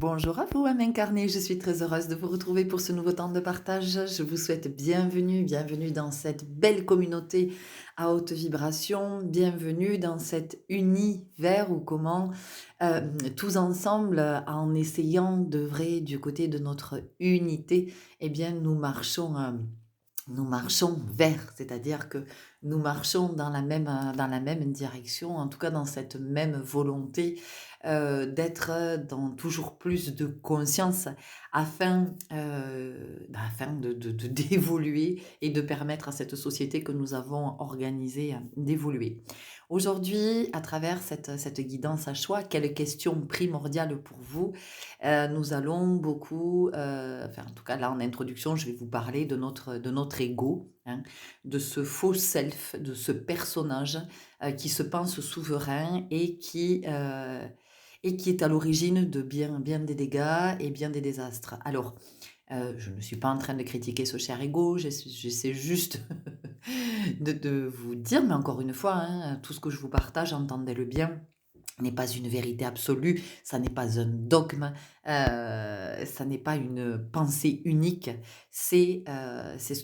Bonjour à vous, âme incarnée, je suis très heureuse de vous retrouver pour ce nouveau temps de partage. Je vous souhaite bienvenue dans cette belle communauté à haute vibration, bienvenue dans cet univers où comment tous ensemble, en essayant d'œuvrer du côté de notre unité, eh bien nous marchons vers, c'est-à-dire que nous marchons dans la même direction, en tout cas dans cette même volonté, d'être, dans toujours plus de conscience afin de d'évoluer et de permettre à cette société que nous avons organisée, d'évoluer. Aujourd'hui, à travers cette guidance à choix, quelle question primordiale pour vous? Nous allons beaucoup, enfin en tout cas là en introduction, je vais vous parler de notre ego, hein, de ce faux self, de ce personnage, qui se pense souverain et qui est à l'origine de bien des dégâts et bien des désastres. Alors, je ne suis pas en train de critiquer ce cher ego, j'essaie juste de vous dire, mais encore une fois, hein, tout ce que je vous partage, entendez-le bien, n'est pas une vérité absolue, ça n'est pas un dogme, ça n'est pas une pensée unique. C'est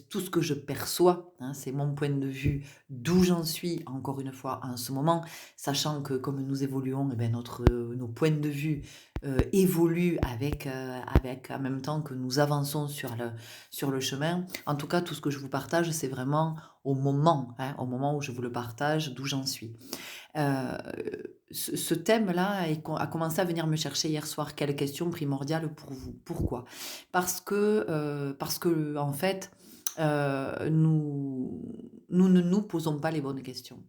tout ce que je perçois, hein, c'est mon point de vue, d'où j'en suis, encore une fois, en ce moment, sachant que comme nous évoluons, eh ben nos points de vue, évoluent avec en même temps que nous avançons sur le chemin. En tout cas, tout ce que je vous partage, c'est vraiment au moment, hein, au moment où je vous le partage, d'où j'en suis. Heu, ce thème-là a commencé à venir me chercher hier soir. Quelle question primordiale pour vous? Pourquoi? Parce que en fait, nous ne nous posons pas les bonnes questions.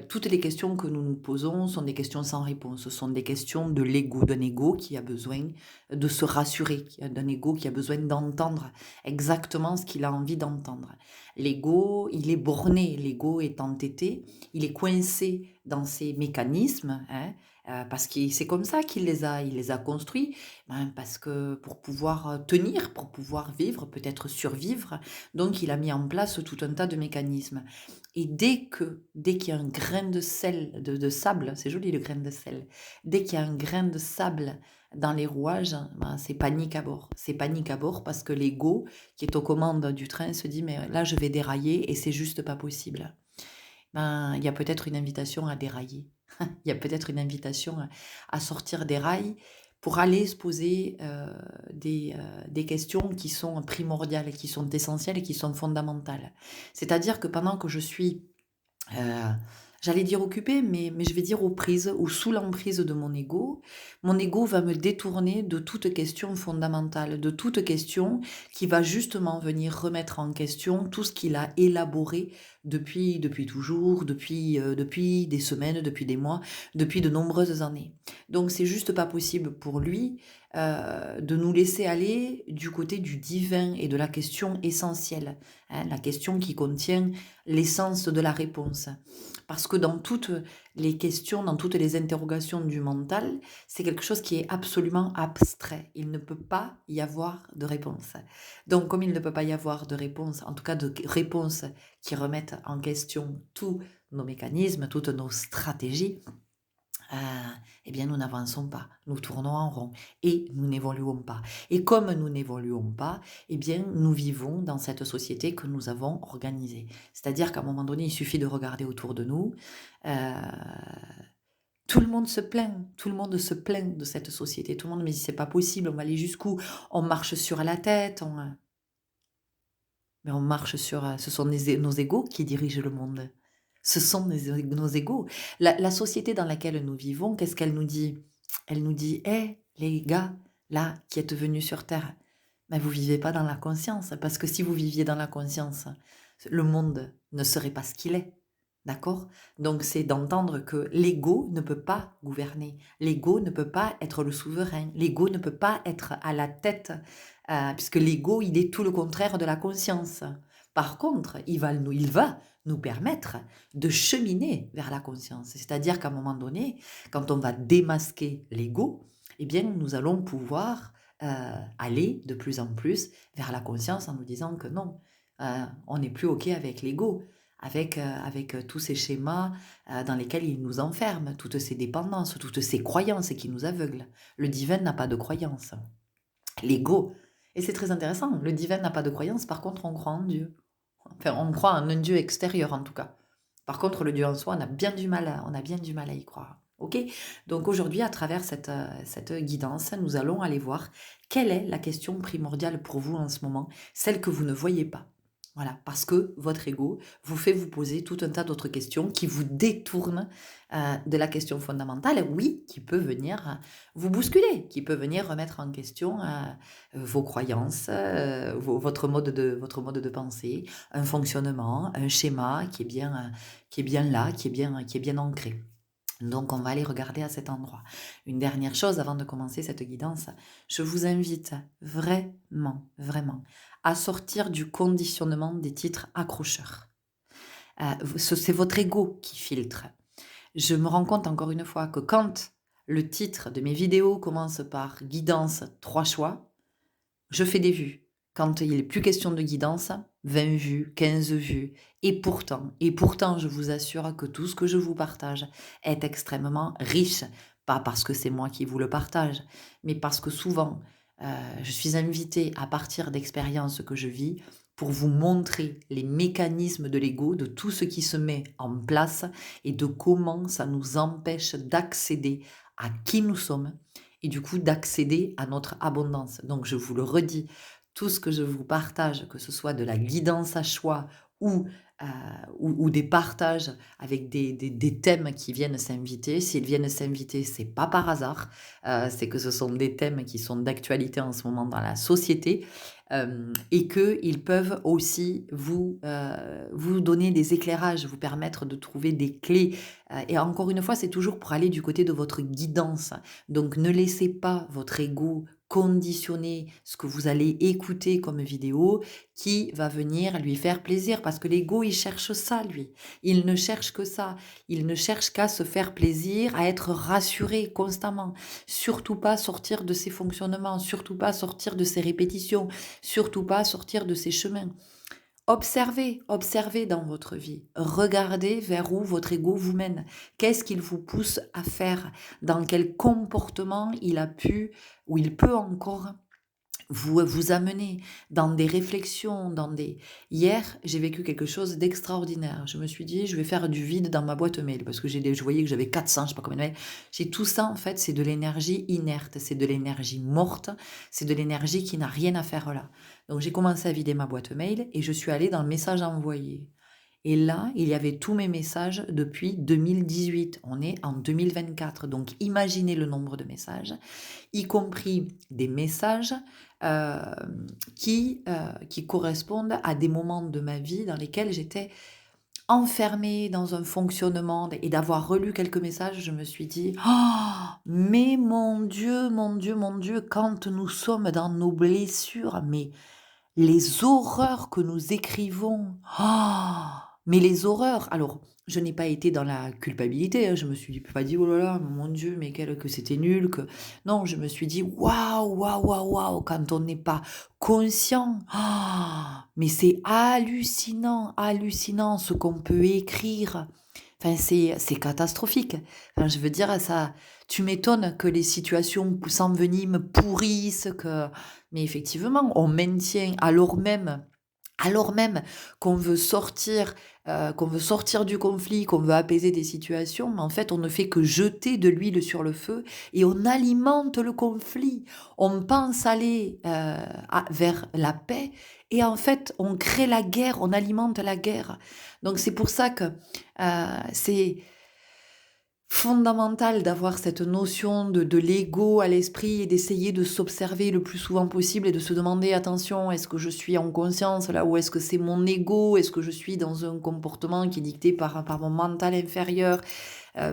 Toutes les questions que nous nous posons sont des questions sans réponse. Ce sont des questions de l'ego, d'un ego qui a besoin de se rassurer, d'un ego qui a besoin d'entendre exactement ce qu'il a envie d'entendre. L'ego, il est borné, l'ego est entêté, il est coincé dans ses mécanismes, hein, parce que c'est comme ça qu'il les a construits, ben, parce que pour pouvoir, tenir, pour pouvoir vivre, peut-être survivre, donc il a mis en place tout un tas de mécanismes et dès qu'il y a un grain de sel de sable, c'est joli le grain de sel, dès qu'il y a un grain de sable dans les rouages, ben, c'est panique à bord. C'est panique à bord parce que l'ego qui est aux commandes du train se dit: «Mais là je vais dérailler et c'est juste pas possible». Ben, il y a peut-être une invitation à dérailler. Il y a peut-être une invitation à sortir des rails pour aller se poser, des questions qui sont primordiales, qui sont essentielles et qui sont fondamentales. C'est-à-dire que pendant que je suis, Heu, j'allais dire occupée, mais je vais dire aux prises ou sous l'emprise de mon ego va me détourner de toute question fondamentale, de toute question qui va justement venir remettre en question tout ce qu'il a élaboré depuis toujours, depuis des semaines, depuis des mois, depuis de nombreuses années. Donc c'est juste pas possible pour lui, de nous laisser aller du côté du divin et de la question essentielle, hein, la question qui contient l'essence de la réponse. Parce que dans toutes les questions, dans toutes les interrogations du mental, c'est quelque chose qui est absolument abstrait. Il ne peut pas y avoir de réponse. Donc, comme il ne peut pas y avoir de réponse, en tout cas de réponse qui remettent en question tous nos mécanismes, toutes nos stratégies, eh bien nous n'avançons pas, nous tournons en rond et nous n'évoluons pas. Et comme nous n'évoluons pas, eh bien nous vivons dans cette société que nous avons organisée. C'est-à-dire qu'à un moment donné, il suffit de regarder autour de nous. heu, Tout le monde se plaint, tout le monde se plaint de cette société. Tout le monde me dit: «C'est pas possible, on va aller jusqu'où? On marche sur la tête, mais on marche sur, ce sont nos égos qui dirigent le monde. Ce sont nos égos. La société dans laquelle nous vivons, qu'est-ce qu'elle nous dit? Elle nous dit: «Eh les gars, là, qui êtes venus sur terre, ben vous vivez pas dans la conscience, parce que si vous viviez dans la conscience, le monde ne serait pas ce qu'il est». D'accord? Donc c'est d'entendre que l'ego ne peut pas gouverner. L'ego ne peut pas être le souverain. L'ego ne peut pas être à la tête, puisque l'ego, il est tout le contraire de la conscience. Par contre, il va nous permettre de cheminer vers la conscience. C'est-à-dire qu'à un moment donné, quand on va démasquer l'ego, eh bien, nous allons pouvoir, aller de plus en plus vers la conscience en nous disant que non, on n'est plus OK avec l'ego. avec tous ces schémas dans lesquels il nous enferme, toutes ces dépendances, toutes ces croyances qui nous aveuglent. Le divin n'a pas de croyance. L'ego, et c'est très intéressant, le divin n'a pas de croyance, par contre on croit en Dieu. Enfin, on croit en un Dieu extérieur en tout cas. Par contre, le Dieu en soi, on a bien du mal à y croire. Ok. Donc aujourd'hui, à travers cette guidance, nous allons aller voir quelle est la question primordiale pour vous en ce moment, celle que vous ne voyez pas. Voilà, parce que votre ego vous fait vous poser tout un tas d'autres questions qui vous détournent de la question fondamentale, oui, qui peut venir vous bousculer, qui peut venir remettre en question vos croyances, votre mode de pensée, un fonctionnement, un schéma qui est bien là, qui est bien ancré. Donc, on va aller regarder à cet endroit. Une dernière chose avant de commencer cette guidance, je vous invite vraiment, vraiment à sortir du conditionnement des titres accrocheurs. C'est votre ego qui filtre. Je me rends compte encore une fois que quand le titre de mes vidéos commence par guidance 3 choix, je fais des vues. Quand il n'est plus question de guidance, 20 vues, 15 vues. Et pourtant, je vous assure que tout ce que je vous partage est extrêmement riche. Pas parce que c'est moi qui vous le partage, mais parce que souvent, je suis invitée à partir d'expériences que je vis pour vous montrer les mécanismes de l'ego, de tout ce qui se met en place et de comment ça nous empêche d'accéder à qui nous sommes et du coup d'accéder à notre abondance. Donc je vous le redis, tout ce que je vous partage, que ce soit de la guidance à choix ou, euh, ou des partages avec des thèmes qui viennent s'inviter, s'ils viennent s'inviter, c'est pas par hasard, c'est que ce sont des thèmes qui sont d'actualité en ce moment dans la société et qu'ils peuvent aussi vous donner des éclairages, vous permettre de trouver des clés. Et encore une fois, c'est toujours pour aller du côté de votre guidance. Donc ne laissez pas votre ego conditionner ce que vous allez écouter comme vidéo qui va venir lui faire plaisir parce que l'ego il cherche ça lui. Il ne cherche que ça. Il ne cherche qu'à se faire plaisir, à être rassuré constamment. Surtout pas sortir de ses fonctionnements, surtout pas sortir de ses répétitions, surtout pas sortir de ses chemins. Observez, observez dans votre vie. Regardez vers où votre ego vous mène. Qu'est-ce qu'il vous pousse à faire? Dans quel comportement il a pu ou il peut encore vous amener dans des réflexions, Hier, j'ai vécu quelque chose d'extraordinaire. Je me suis dit, je vais faire du vide dans ma boîte mail parce que je voyais que j'avais 400, je sais pas combien de mails. J'ai tout ça, en fait, c'est de l'énergie inerte, c'est de l'énergie morte, c'est de l'énergie qui n'a rien à faire là. Donc, j'ai commencé à vider ma boîte mail et je suis allée dans le message envoyé. Et là, il y avait tous mes messages depuis 2018. On est en 2024. Donc, imaginez le nombre de messages, y compris des messages euh, qui correspondent à des moments de ma vie dans lesquels j'étais enfermée dans un fonctionnement. Et d'avoir relu quelques messages, je me suis dit, oh, mais mon Dieu, mon Dieu, mon Dieu, quand nous sommes dans nos blessures, mais les horreurs que nous écrivons. Mais les horreurs. Alors, je n'ai pas été dans la culpabilité. Je me suis pas dit, oh là là, mon Dieu, mais que c'était nul. Non, je me suis dit, waouh, waouh, waouh, waouh, quand on n'est pas conscient. Mais c'est hallucinant, hallucinant ce qu'on peut écrire. Enfin, c'est catastrophique. Enfin, je veux dire, ça, tu m'étonnes que les situations s'enveniment, pourrissent, mais effectivement, on maintient alors même qu'on veut sortir du conflit, qu'on veut apaiser des situations, mais en fait, on ne fait que jeter de l'huile sur le feu et on alimente le conflit. On pense aller vers la paix et en fait, on crée la guerre, on alimente la guerre. Donc c'est pour ça que c'est fondamental d'avoir cette notion de l'ego à l'esprit et d'essayer de s'observer le plus souvent possible et de se demander, attention, est-ce que je suis en conscience là ou est-ce que c'est mon ego? Est-ce que je suis dans un comportement qui est dicté par mon mental inférieur?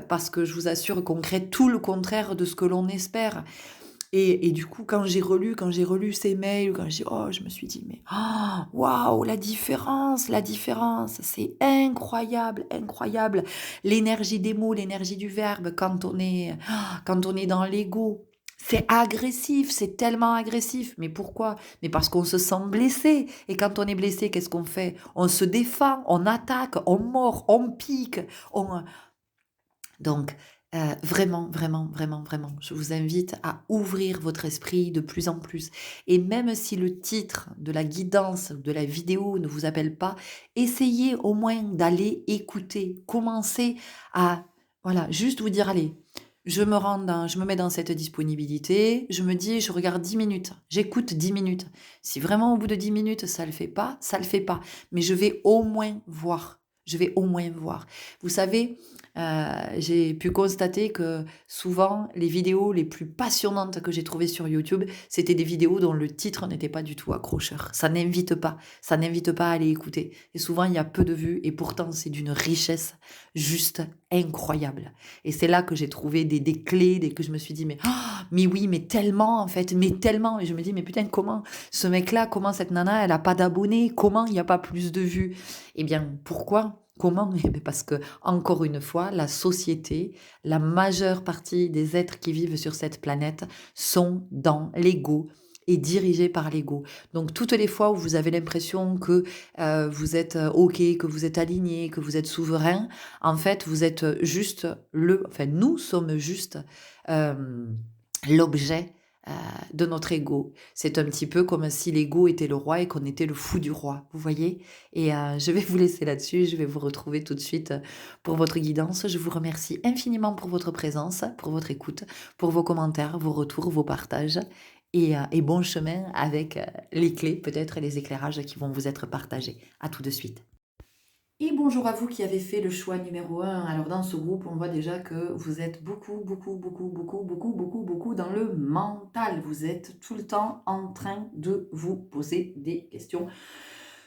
Parce que je vous assure qu'on crée tout le contraire de ce que l'on espère. Et du coup, quand j'ai relu ces mails, je me suis dit, mais waouh, la différence, c'est incroyable, incroyable. L'énergie des mots, l'énergie du verbe, quand on est dans l'ego, C'est agressif, c'est tellement agressif. Mais pourquoi? Mais parce qu'on se sent blessé. Et quand on est blessé, qu'est-ce qu'on fait? On se défend, on attaque, on mord, on pique. On... Donc, vraiment, vraiment, vraiment, vraiment, je vous invite à ouvrir votre esprit de plus en plus. Et même si le titre de la guidance, de la vidéo ne vous appelle pas, essayez au moins d'aller écouter. Commencez à, voilà, juste vous dire, allez, je me mets dans cette disponibilité, je me dis, je regarde 10 minutes, j'écoute 10 minutes. Si vraiment au bout de 10 minutes, ça le fait pas, ça le fait pas. Mais je vais au moins voir. Je vais au moins voir. Vous savez, j'ai pu constater que souvent, les vidéos les plus passionnantes que j'ai trouvées sur YouTube, c'était des vidéos dont le titre n'était pas du tout accrocheur. Ça n'invite pas à aller écouter. Et souvent, il y a peu de vues, et pourtant, c'est d'une richesse juste incroyable. Et c'est là que j'ai trouvé des clés, que je me suis dit, mais oui, mais tellement, en fait, mais tellement. Et je me dis, mais putain, comment ce mec-là, comment cette nana, elle a pas d'abonnés, comment il n'y a pas plus de vues? Eh bien, pourquoi? Comment? Eh bien, parce que, encore une fois, la société, la majeure partie des êtres qui vivent sur cette planète sont dans l'ego et dirigés par l'ego. Donc toutes les fois où vous avez l'impression que vous êtes OK, que vous êtes aligné, que vous êtes souverain, en fait, vous êtes juste enfin, nous sommes juste euh, l'objet euh, de notre ego. C'est un petit peu comme si l'ego était le roi et qu'on était le fou du roi, vous voyez? Et je vais vous laisser là-dessus, je vais vous retrouver tout de suite pour votre guidance. Je vous remercie infiniment pour votre présence, pour votre écoute, pour vos commentaires, vos retours, vos partages. Et bon chemin avec les clés, peut-être, et les éclairages qui vont vous être partagés. À tout de suite. Et bonjour à vous qui avez fait le choix numéro 1. Alors dans ce groupe, on voit déjà que vous êtes beaucoup dans le mental. Vous êtes tout le temps en train de vous poser des questions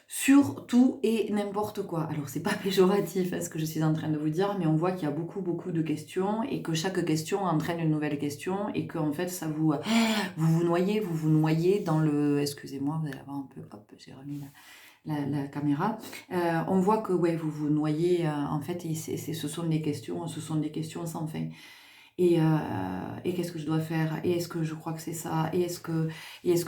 sur tout et n'importe quoi. Alors c'est pas péjoratif ce que je suis en train de vous dire, mais on voit qu'il y a beaucoup de questions et que chaque question entraîne une nouvelle question et que en fait ça vous noyez dans le... Excusez-moi, vous allez avoir un peu... Hop, j'ai remis la caméra, on voit que ouais, vous vous noyez en fait, et ce sont des questions sans fin. Et qu'est-ce que je dois faire? Et est-ce que je crois que c'est ça? Et est-ce que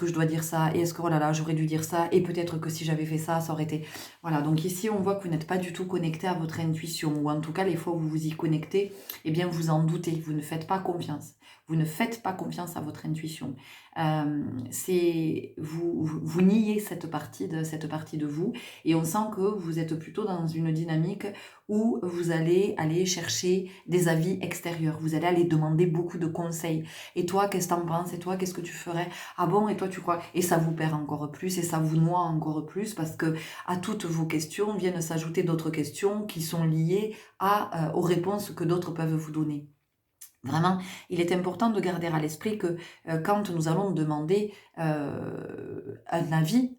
je dois dire ça? Et est-ce que, oh là là, j'aurais dû dire ça? Et peut-être que si j'avais fait ça, ça aurait été... Voilà, donc ici, on voit que vous n'êtes pas du tout connecté à votre intuition, ou en tout cas, les fois où vous vous y connectez, eh bien, vous en doutez, vous ne faites pas confiance. Vous ne faites pas confiance à votre intuition. Vous niez cette partie de vous, et on sent que vous êtes plutôt dans une dynamique où vous allez aller chercher des avis extérieurs. Vous allez aller demander beaucoup de conseils. Et toi, qu'est-ce que t'en penses? Et toi, qu'est-ce que tu ferais? Ah bon, et toi, tu crois? Et ça vous perd encore plus, et ça vous noie encore plus, parce que à toutes vos questions viennent s'ajouter d'autres questions qui sont liées aux réponses que d'autres peuvent vous donner. Vraiment, il est important de garder à l'esprit que quand nous allons demander un avis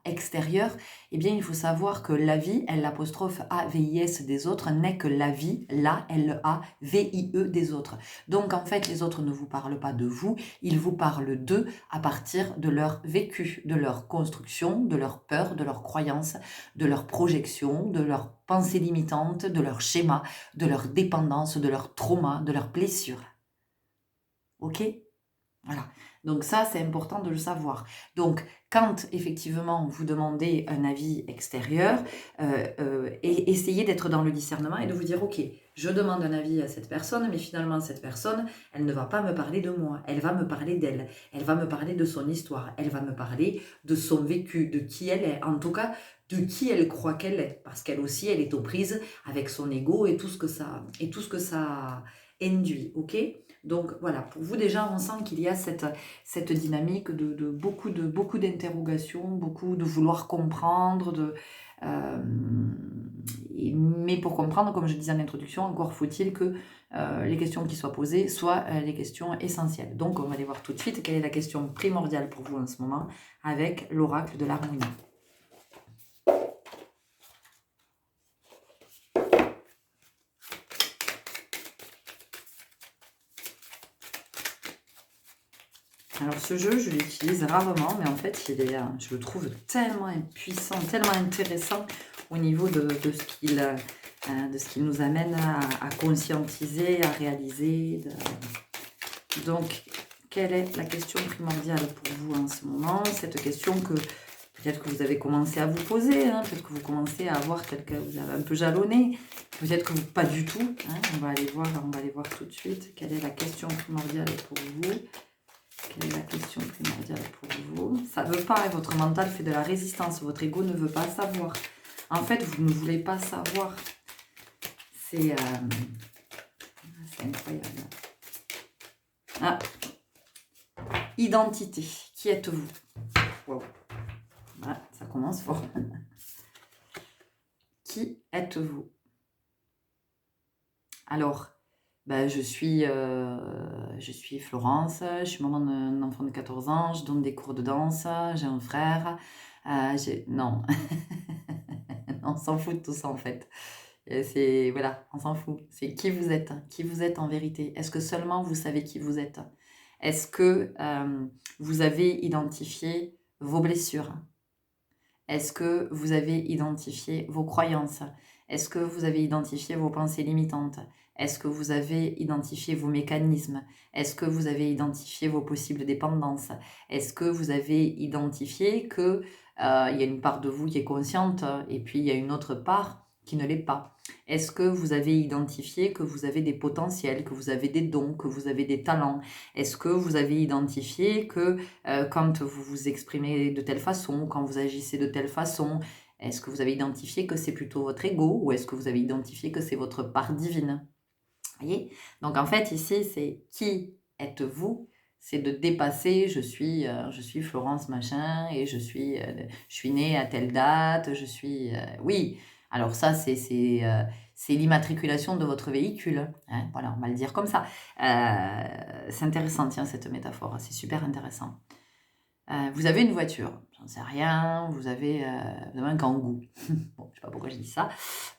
extérieur, eh bien, il faut savoir que l'avis, l'apostrophe A-V-I-S des autres, n'est que l'avis, L-A-V-I-E des autres. Donc, en fait, les autres ne vous parlent pas de vous, ils vous parlent d'eux à partir de leur vécu, de leur construction, de leur peur, de leurs croyances, de leurs projections, de leurs pensées limitantes, de leurs schémas, de leur dépendance, de leur trauma, de leurs blessures. Ok? Voilà. Donc ça, c'est important de le savoir. Donc, quand effectivement vous demandez un avis extérieur, et essayez d'être dans le discernement et de vous dire, ok, je demande un avis à cette personne, mais finalement cette personne, elle ne va pas me parler de moi, elle va me parler d'elle, elle va me parler de son histoire, elle va me parler de son vécu, de qui elle est, en tout cas de qui elle croit qu'elle est, parce qu'elle aussi, elle est aux prises avec son ego et tout ce que ça induit, ok? Donc voilà, pour vous déjà, on sent qu'il y a cette dynamique de beaucoup d'interrogations, beaucoup de vouloir comprendre, mais pour comprendre, comme je disais en introduction, encore faut-il que les questions qui soient posées soient les questions essentielles. Donc on va aller voir tout de suite quelle est la question primordiale pour vous en ce moment avec l'oracle de l'harmonie. Alors ce jeu, je l'utilise rarement, mais en fait, je le trouve tellement puissant, tellement intéressant au niveau de ce qu'il nous amène à conscientiser, à réaliser. Donc, quelle est la question primordiale pour vous en ce moment? Cette question que peut-être que vous avez commencé à vous poser, hein, peut-être que vous commencez à avoir vous avez un peu jalonné, peut-être que vous, pas du tout. Hein, on va aller voir tout de suite. Quelle est la question primordiale pour vous? Quelle est la question primordiale pour vous? Ça ne veut pas, hein, votre mental fait de la résistance, votre ego ne veut pas savoir. En fait, vous ne voulez pas savoir. C'est incroyable. Ah, identité. Qui êtes-vous? Wow. Voilà, ça commence fort. Qui êtes-vous? Alors, ben, je suis Florence, je suis maman d'un enfant de 14 ans, je donne des cours de danse, j'ai un frère. Non, on s'en fout de tout ça en fait. Voilà, on s'en fout. C'est qui vous êtes en vérité. Est-ce que seulement vous savez qui vous êtes? Est-ce que vous avez identifié vos blessures? Est-ce que vous avez identifié vos croyances? Est-ce que vous avez identifié vos pensées limitantes? Est-ce que vous avez identifié vos mécanismes? Est-ce que vous avez identifié vos possibles dépendances? Est-ce que vous avez identifié que il y a une part de vous qui est consciente et puis il y a une autre part qui ne l'est pas? Est-ce que vous avez identifié que vous avez des potentiels, que vous avez des dons, que vous avez des talents? Est-ce que vous avez identifié que quand vous vous exprimez de telle façon, quand vous agissez de telle façon, est-ce que vous avez identifié que c'est plutôt votre ego ou est-ce que vous avez identifié que c'est votre part divine? Voyez? Donc en fait ici c'est qui êtes-vous? C'est de dépasser je suis Florence machin et je suis née à telle date, oui, alors ça c'est l'immatriculation de votre véhicule, hein, voilà, on va le dire comme ça. C'est intéressant, tiens, cette métaphore, c'est super intéressant. Vous avez une voiture, j'en sais rien, vous avez un Kangoo. Bon, je sais pas pourquoi je dis ça.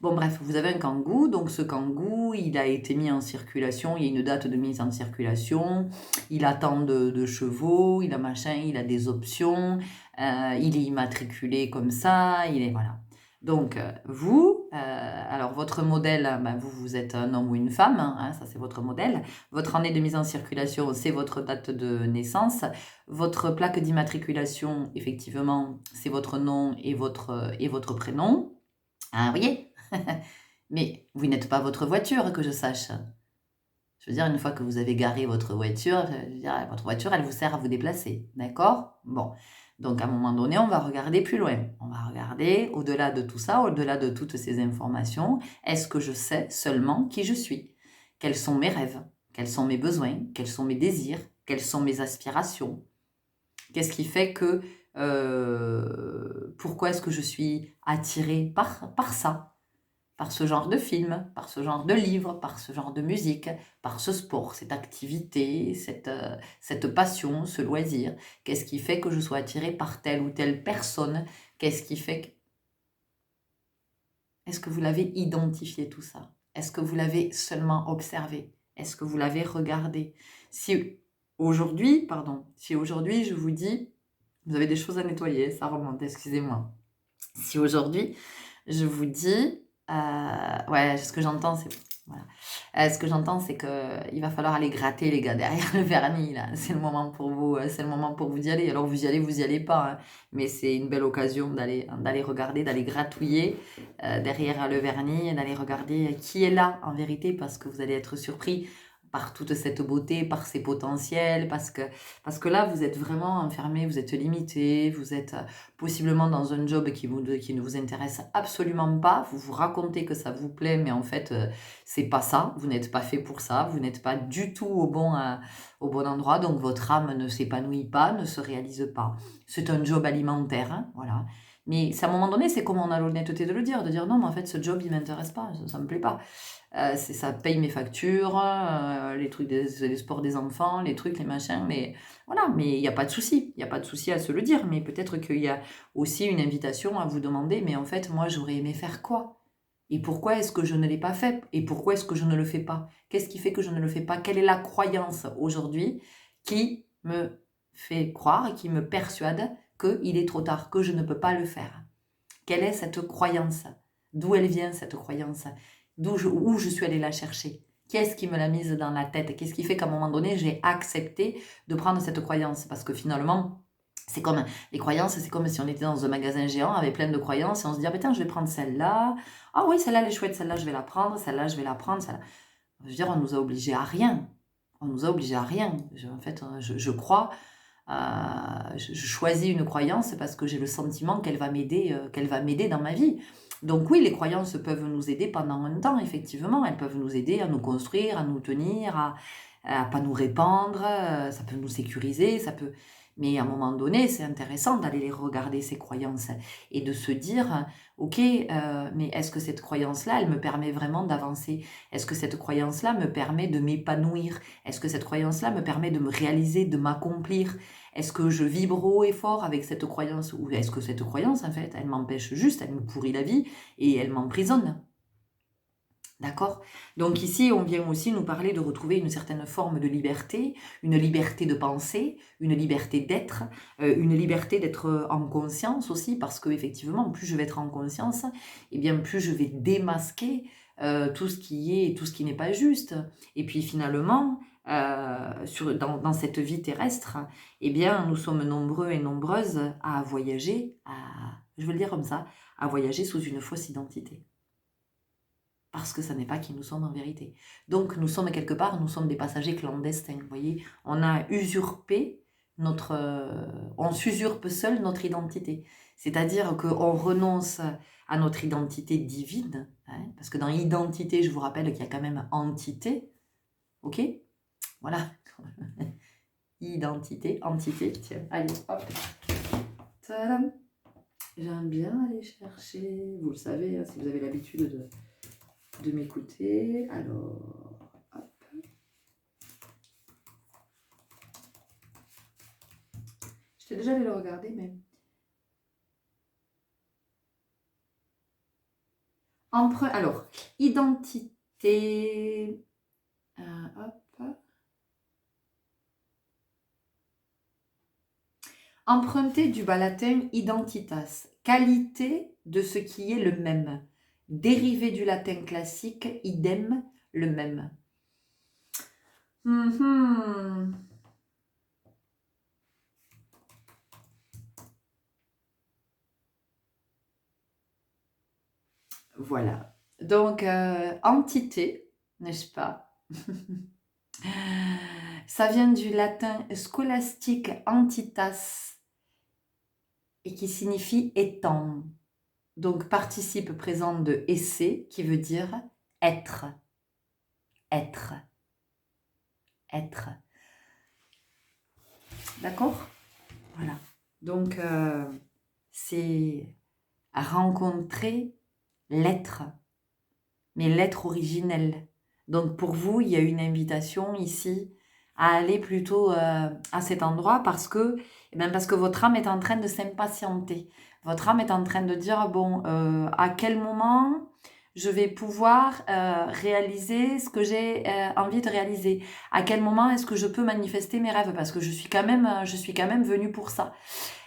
Bon bref, vous avez un Kangoo, donc ce Kangoo, il a été mis en circulation, il y a une date de mise en circulation, il a tant de chevaux, il a machin, il a des options, il est immatriculé comme ça, voilà. Donc vous, alors votre modèle, ben, vous êtes un homme ou une femme, hein, ça c'est votre modèle. Votre année de mise en circulation, c'est votre date de naissance. Votre plaque d'immatriculation, effectivement, c'est votre nom et votre prénom. Ah, vous voyez? Mais vous n'êtes pas votre voiture, que je sache. Je veux dire, une fois que vous avez garé votre voiture, je veux dire, votre voiture, elle vous sert à vous déplacer. D'accord? Bon. Donc, à un moment donné, on va regarder plus loin. On va regarder au-delà de tout ça, au-delà de toutes ces informations. Est-ce que je sais seulement qui je suis? Quels sont mes rêves? Quels sont mes besoins? Quels sont mes désirs? Quelles sont mes aspirations? Qu'est-ce qui fait que... pourquoi est-ce que je suis attirée par ça? Par ce genre de film, par ce genre de livre, par ce genre de musique, par ce sport, cette activité, cette passion, ce loisir. Qu'est-ce qui fait que je sois attirée par telle ou telle personne? Qu'est-ce qui fait que... Est-ce que vous l'avez identifié tout ça? Est-ce que vous l'avez seulement observé? Est-ce que vous l'avez regardé? Si aujourd'hui je vous dis, vous avez des choses à nettoyer, ça remonte, excusez-moi. Si aujourd'hui je vous dis... ouais, ce que j'entends, c'est... Voilà. Ce que j'entends, c'est qu'il va falloir aller gratter, les gars, derrière le vernis, là. C'est le moment pour vous, c'est le moment pour vous d'y aller. Alors, vous y allez pas, hein. Mais c'est une belle occasion d'aller regarder, d'aller gratouiller derrière le vernis et d'aller regarder qui est là, en vérité, parce que vous allez être surpris par toute cette beauté, par ces potentiels, parce que là, vous êtes vraiment enfermé, vous êtes limité, vous êtes possiblement dans un job qui ne vous intéresse absolument pas, vous vous racontez que ça vous plaît, mais en fait, c'est pas ça, vous n'êtes pas fait pour ça, vous n'êtes pas du tout au bon endroit, donc votre âme ne s'épanouit pas, ne se réalise pas. C'est un job alimentaire, hein, voilà. Mais à un moment donné, c'est comme on a l'honnêteté de le dire, de dire non, mais en fait, ce job, il m'intéresse pas, ça me plaît pas. Ça paye mes factures, les trucs des sports des enfants, les trucs, les machins, mais voilà, mais il n'y a pas de souci, il n'y a pas de souci à se le dire, mais peut-être qu'il y a aussi une invitation à vous demander, mais en fait, moi, j'aurais aimé faire quoi? Et pourquoi est-ce que je ne l'ai pas fait? Et pourquoi est-ce que je ne le fais pas? Qu'est-ce qui fait que je ne le fais pas? Quelle est la croyance aujourd'hui qui me fait croire, qui me persuade qu'il est trop tard, que je ne peux pas le faire? Quelle est cette croyance? D'où elle vient cette croyance? Où je suis allée la chercher? Qu'est-ce qui me l'a mise dans la tête? Qu'est-ce qui fait qu'à un moment donné, j'ai accepté de prendre cette croyance? Parce que finalement, c'est comme les croyances, c'est comme si on était dans un magasin géant avec plein de croyances et on se dit, ah, putain, je vais prendre celle-là. Ah oui, celle-là, elle est chouette, celle-là, je vais la prendre, celle-là, je vais la prendre. Celle-là. Je veux dire, on nous a obligés à rien. On nous a obligés à rien. En fait, je crois, je choisis une croyance parce que j'ai le sentiment qu'elle va m'aider dans ma vie. Donc oui, les croyances peuvent nous aider pendant un temps, effectivement. Elles peuvent nous aider à nous construire, à nous tenir, à pas nous répandre. Ça peut nous sécuriser, ça peut... Mais à un moment donné, c'est intéressant d'aller les regarder, ces croyances, et de se dire, ok, mais est-ce que cette croyance-là, elle me permet vraiment d'avancer? Est-ce que cette croyance-là me permet de m'épanouir? Est-ce que cette croyance-là me permet de me réaliser, de m'accomplir? Est-ce que je vibre haut et fort avec cette croyance? Ou est-ce que cette croyance, en fait, elle m'empêche juste, elle me pourrit la vie et elle m'emprisonne? D'accord? Donc ici, on vient aussi nous parler de retrouver une certaine forme de liberté, une liberté de penser, une liberté d'être en conscience aussi, parce que effectivement, plus je vais être en conscience, et bien plus je vais démasquer tout ce qui est, tout ce qui n'est pas juste. Et puis finalement, dans cette vie terrestre, eh bien, nous sommes nombreux et nombreuses à voyager, je veux le dire comme ça, à voyager sous une fausse identité. Parce que ça n'est pas qui nous sommes en vérité. Donc nous sommes quelque part, nous sommes des passagers clandestins, vous voyez. On a usurpé on s'usurpe seul notre identité. C'est-à-dire qu'on renonce à notre identité divine, hein, parce que dans identité, je vous rappelle qu'il y a quand même entité, ok? Voilà. Identité, entité, tiens, allez, hop. Tadam. J'aime bien aller chercher, vous le savez, hein, si vous avez l'habitude de m'écouter. Alors, hop. J'étais déjà allée le regarder, mais... Alors, identité... hop. Emprunté du bas latin identitas, qualité de ce qui est le même. Dérivé du latin classique, idem, le même. Voilà. Donc, entité, n'est-ce pas? Ça vient du latin scolastique entitas et qui signifie étant. Donc, participe présent de esse qui veut dire être. Être. Être. D'accord? Voilà. Donc, c'est rencontrer l'être, mais l'être originel. Donc, pour vous, il y a une invitation ici à aller plutôt à cet endroit parce que votre âme est en train de s'impatienter. Votre âme est en train de dire, bon, à quel moment je vais pouvoir réaliser ce que j'ai envie de réaliser? À quel moment est-ce que je peux manifester mes rêves? Parce que je suis quand même venue pour ça.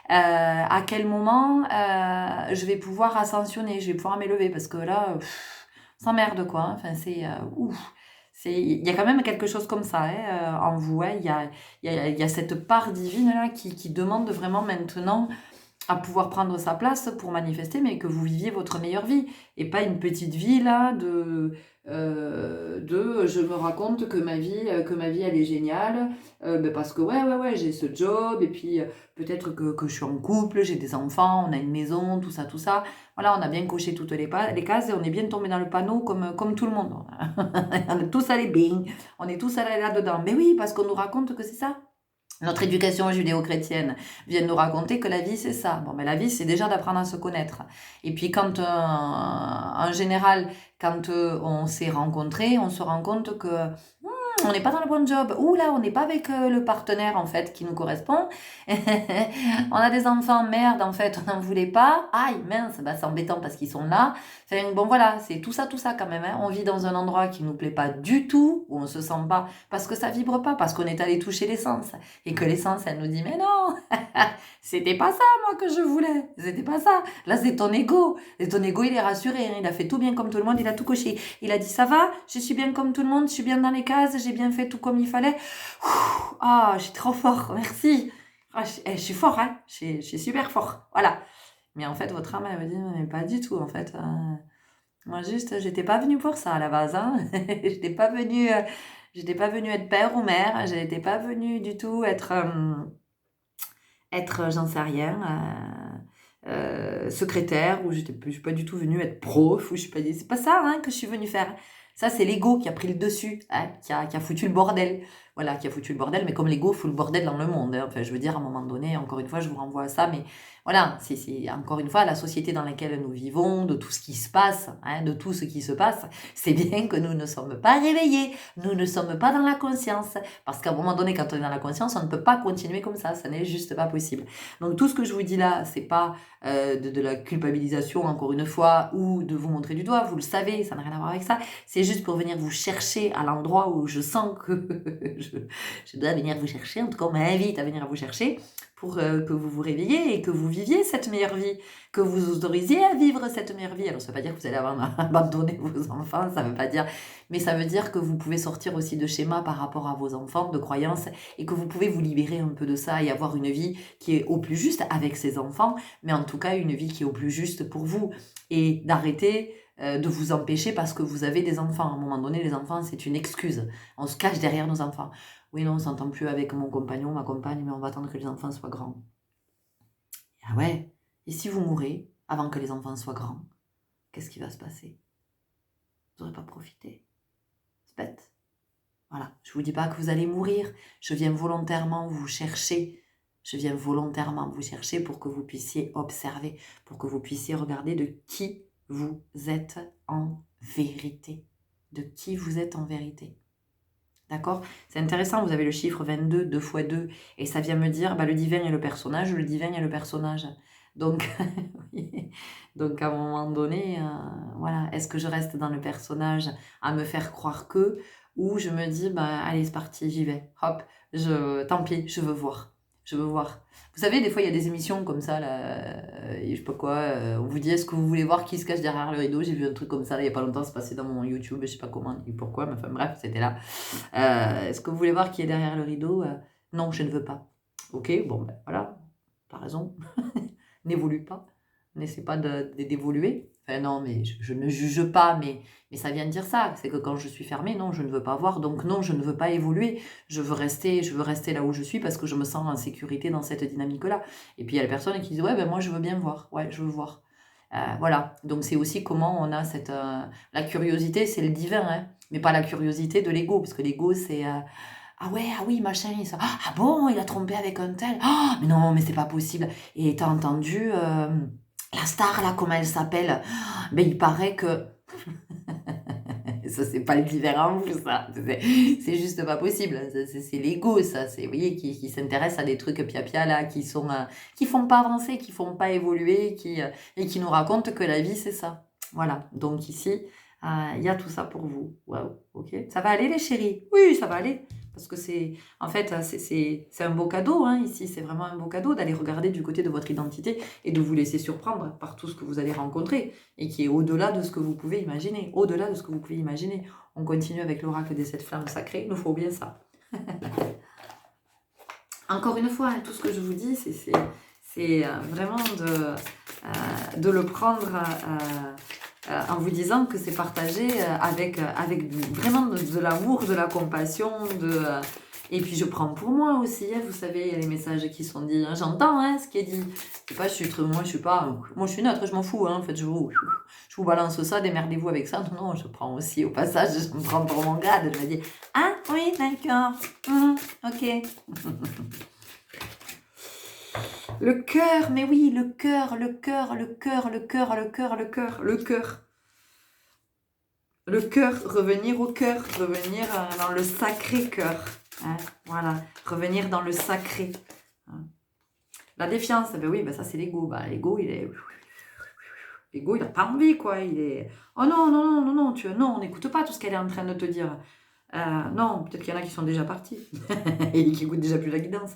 À quel moment je vais pouvoir ascensionner, je vais pouvoir m'élever? Parce que là, sans merde quoi. Hein. Enfin, c'est ouf. Il y a quand même quelque chose comme ça hein, en vous. Hein. Il y a cette part divine là qui demande vraiment maintenant à pouvoir prendre sa place pour manifester, mais que vous viviez votre meilleure vie et pas une petite vie là de je me raconte que ma vie elle est géniale parce que ouais j'ai ce job et puis peut-être que je suis en couple, j'ai des enfants, on a une maison, tout ça, voilà, on a bien coché toutes les cases et on est bien tombé dans le panneau comme tout le monde. On est tous allés bing, on est tous allés là-dedans, mais oui, parce qu'on nous raconte que c'est ça. Notre éducation judéo-chrétienne vient nous raconter que la vie, c'est ça. Bon, mais la vie, c'est déjà d'apprendre à se connaître. Et puis, en général, quand on s'est rencontrés, on se rend compte que on n'est pas dans le bon job. Ouh là, on n'est pas avec le partenaire en fait qui nous correspond. On a des enfants, merde, en fait, on n'en voulait pas. Aïe, mince, bah, c'est embêtant parce qu'ils sont là. Enfin, bon voilà, c'est tout ça quand même. Hein. On vit dans un endroit qui nous plaît pas du tout, où on se sent pas, parce que ça vibre pas, parce qu'on est allé toucher l'essence. Et que l'essence, elle nous dit, mais non, c'était pas ça, moi, que je voulais. C'était pas ça. Là, c'est ton ego. Et ton ego, il est rassuré. Hein. Il a fait tout bien comme tout le monde, il a tout coché. Il a dit, ça va, je suis bien comme tout le monde, je suis bien dans les cases, j'ai bien fait tout comme il fallait. Ah, je suis trop fort, merci. Ah, je suis fort, hein. Je suis super fort. Voilà. Mais en fait, votre âme, elle me dit, mais pas du tout, en fait. Moi, juste, j'étais pas venue pour ça, à la base, hein. J'étais pas venue être père ou mère. J'étais pas venue du tout être j'en sais rien, secrétaire, ou je suis pas du tout venue être prof, ou je suis pas c'est pas ça hein, que je suis venue faire. Ça, c'est l'ego qui a pris le dessus, hein, qui a foutu le bordel. Voilà, qui a foutu le bordel, mais comme l'ego fout le bordel dans le monde. Hein. Enfin, je veux dire, à un moment donné, encore une fois, je vous renvoie à ça, mais voilà, c'est encore une fois la société dans laquelle nous vivons, de tout ce qui se passe, hein, de tout ce qui se passe, c'est bien que nous ne sommes pas réveillés, nous ne sommes pas dans la conscience, parce qu'à un moment donné, quand on est dans la conscience, on ne peut pas continuer comme ça n'est juste pas possible. Donc tout ce que je vous dis là, c'est pas de la culpabilisation, encore une fois, ou de vous montrer du doigt, vous le savez, ça n'a rien à voir avec ça, c'est juste pour venir vous chercher à l'endroit où je sens que je dois venir vous chercher, en tout cas on m'invite à venir vous chercher, pour que vous vous réveilliez et que vous viviez cette meilleure vie, que vous vous autorisiez à vivre cette meilleure vie. Alors ça ne veut pas dire que vous allez avoir abandonné vos enfants, ça ne veut pas dire, mais ça veut dire que vous pouvez sortir aussi de schémas par rapport à vos enfants, de croyances, et que vous pouvez vous libérer un peu de ça et avoir une vie qui est au plus juste avec ses enfants, mais en tout cas une vie qui est au plus juste pour vous, et d'arrêter de vous empêcher parce que vous avez des enfants. À un moment donné, les enfants, c'est une excuse. On se cache derrière nos enfants. Oui, non, on s'entend plus avec mon compagnon, ma compagne, mais on va attendre que les enfants soient grands. Ah ouais, et si vous mourrez avant que les enfants soient grands, qu'est-ce qui va se passer? Vous n'aurez pas profité. C'est bête. Voilà, je ne vous dis pas que vous allez mourir, je viens volontairement vous chercher. Je viens volontairement vous chercher pour que vous puissiez observer, pour que vous puissiez regarder de qui vous êtes en vérité. De qui vous êtes en vérité. D'accord? C'est intéressant, vous avez le chiffre 22, 2 fois 2, et ça vient me dire, bah, le divin est le personnage, le divin est le personnage. Donc, donc à un moment donné, voilà, est-ce que je reste dans le personnage à me faire croire que, ou je me dis, bah, allez, c'est parti, j'y vais, hop, tant pis, je veux voir. Je veux voir. Vous savez, des fois, il y a des émissions comme ça, là, je sais pas quoi, on vous dit, est-ce que vous voulez voir qui se cache derrière le rideau? J'ai vu un truc comme ça, là, il y a pas longtemps, c'est passé dans mon YouTube, je sais pas comment, ni pourquoi, mais enfin bref, c'était là. Est-ce que vous voulez voir qui est derrière le rideau? Non, je ne veux pas. Ok, bon, ben voilà, t'as raison. N'évolue pas. N'essaie pas d'évoluer. Enfin, non, mais je ne juge pas, mais ça vient de dire ça. C'est que quand je suis fermée, non, je ne veux pas voir. Donc non, je ne veux pas évoluer. Je veux rester là où je suis parce que je me sens en sécurité dans cette dynamique-là. Et puis il y a les personnes qui disent, ouais, ben moi je veux bien voir. Ouais, je veux voir. Voilà. Donc c'est aussi comment on a la curiosité, c'est le divin, hein, mais pas la curiosité de l'ego, parce que l'ego, c'est... ah ouais, ah oui, machin, ça. Ah bon, il a trompé avec un tel. Ah, mais non, mais c'est pas possible. Et t'as entendu la star, là, comment elle s'appelle? Ben, il paraît que... Ça, c'est pas le divers en vous, ça. C'est juste pas possible. C'est l'ego, ça. Vous voyez, qui s'intéresse à des trucs pia-pia, là, qui font pas avancer, qui font pas évoluer, et qui nous racontent que la vie, c'est ça. Voilà. Donc ici, il y a tout ça pour vous. Waouh, ok. Ça va aller, les chéris? Oui, ça va aller. Parce que en fait, c'est un beau cadeau, hein, ici. C'est vraiment un beau cadeau d'aller regarder du côté de votre identité et de vous laisser surprendre par tout ce que vous allez rencontrer et qui est au-delà de ce que vous pouvez imaginer. Au-delà de ce que vous pouvez imaginer. On continue avec l'oracle des 7 flammes sacrées. Il nous faut bien ça. Encore une fois, tout ce que je vous dis, c'est vraiment de le prendre en vous disant que c'est partagé avec vraiment de l'amour, de la compassion, et puis je prends pour moi aussi, hein, vous savez, il y a les messages qui sont dits, hein, j'entends hein, ce qui est dit. Je sais pas, moi je suis neutre, je m'en fous, hein, en fait, je vous balance ça, démerdez-vous avec ça. Non, non, je prends aussi au passage, je me prends pour mon grade, je me dis, ah oui, d'accord, ok. Le cœur, mais oui, le cœur. Le cœur, revenir au cœur, revenir dans le sacré cœur. Hein, voilà, revenir dans le sacré. Hein. La défiance, ben oui, ben ça c'est l'ego. Ben, l'ego, l'ego, il n'a pas envie, quoi. Il est... Oh non, non, non, non, non, non, on n'écoute pas tout ce qu'elle est en train de te dire. Non, peut-être qu'il y en a qui sont déjà partis et qui écoutent déjà plus la guidance.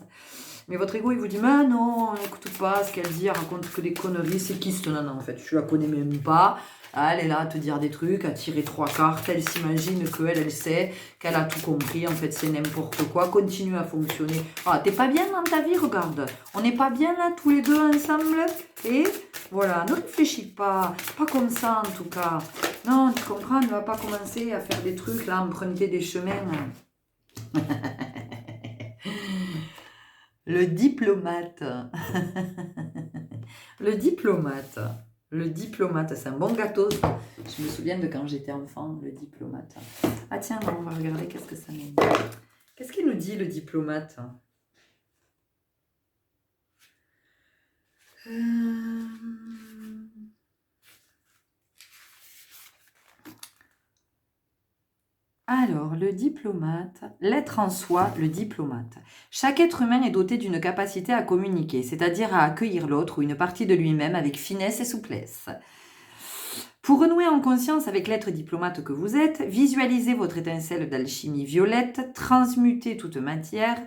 Mais votre ego, il vous dit, mais non, n'écoute pas ce qu'elle dit, elle raconte que des conneries, c'est qui cette nana en fait? Tu la connais même pas. Elle est là à te dire des trucs, à tirer 3 cartes, elle s'imagine qu'elle, elle sait, qu'elle a tout compris, en fait c'est n'importe quoi, continue à fonctionner. Ah, t'es pas bien dans ta vie, regarde, on n'est pas bien là tous les deux ensemble, et voilà, ne réfléchis pas comme ça en tout cas. Non, tu comprends, ne va pas commencer à faire des trucs, là, emprunter des chemins. Le diplomate. Le diplomate. Le diplomate, c'est un bon gâteau. Je me souviens de quand j'étais enfant, le diplomate. Ah tiens, on va regarder qu'est-ce que ça nous dit. Qu'est-ce qu'il nous dit, le diplomate? Alors, le diplomate, l'être en soi, le diplomate. Chaque être humain est doté d'une capacité à communiquer, c'est-à-dire à accueillir l'autre ou une partie de lui-même avec finesse et souplesse. Pour renouer en conscience avec l'être diplomate que vous êtes, visualisez votre étincelle d'alchimie violette, transmutez toute manière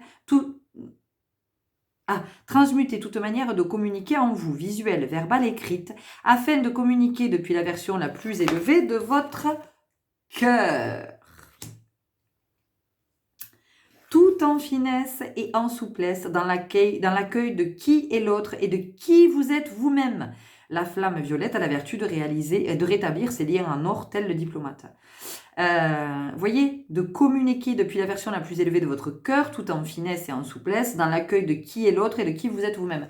de communiquer en vous, visuelle, verbale, écrite, afin de communiquer depuis la version la plus élevée de votre cœur. Tout en finesse et en souplesse dans l'accueil de qui est l'autre et de qui vous êtes vous-même. La flamme violette a la vertu de réaliser et de rétablir ses liens en or, tel le diplomate. Voyez, de communiquer depuis la version la plus élevée de votre cœur, tout en finesse et en souplesse, dans l'accueil de qui est l'autre et de qui vous êtes vous-même.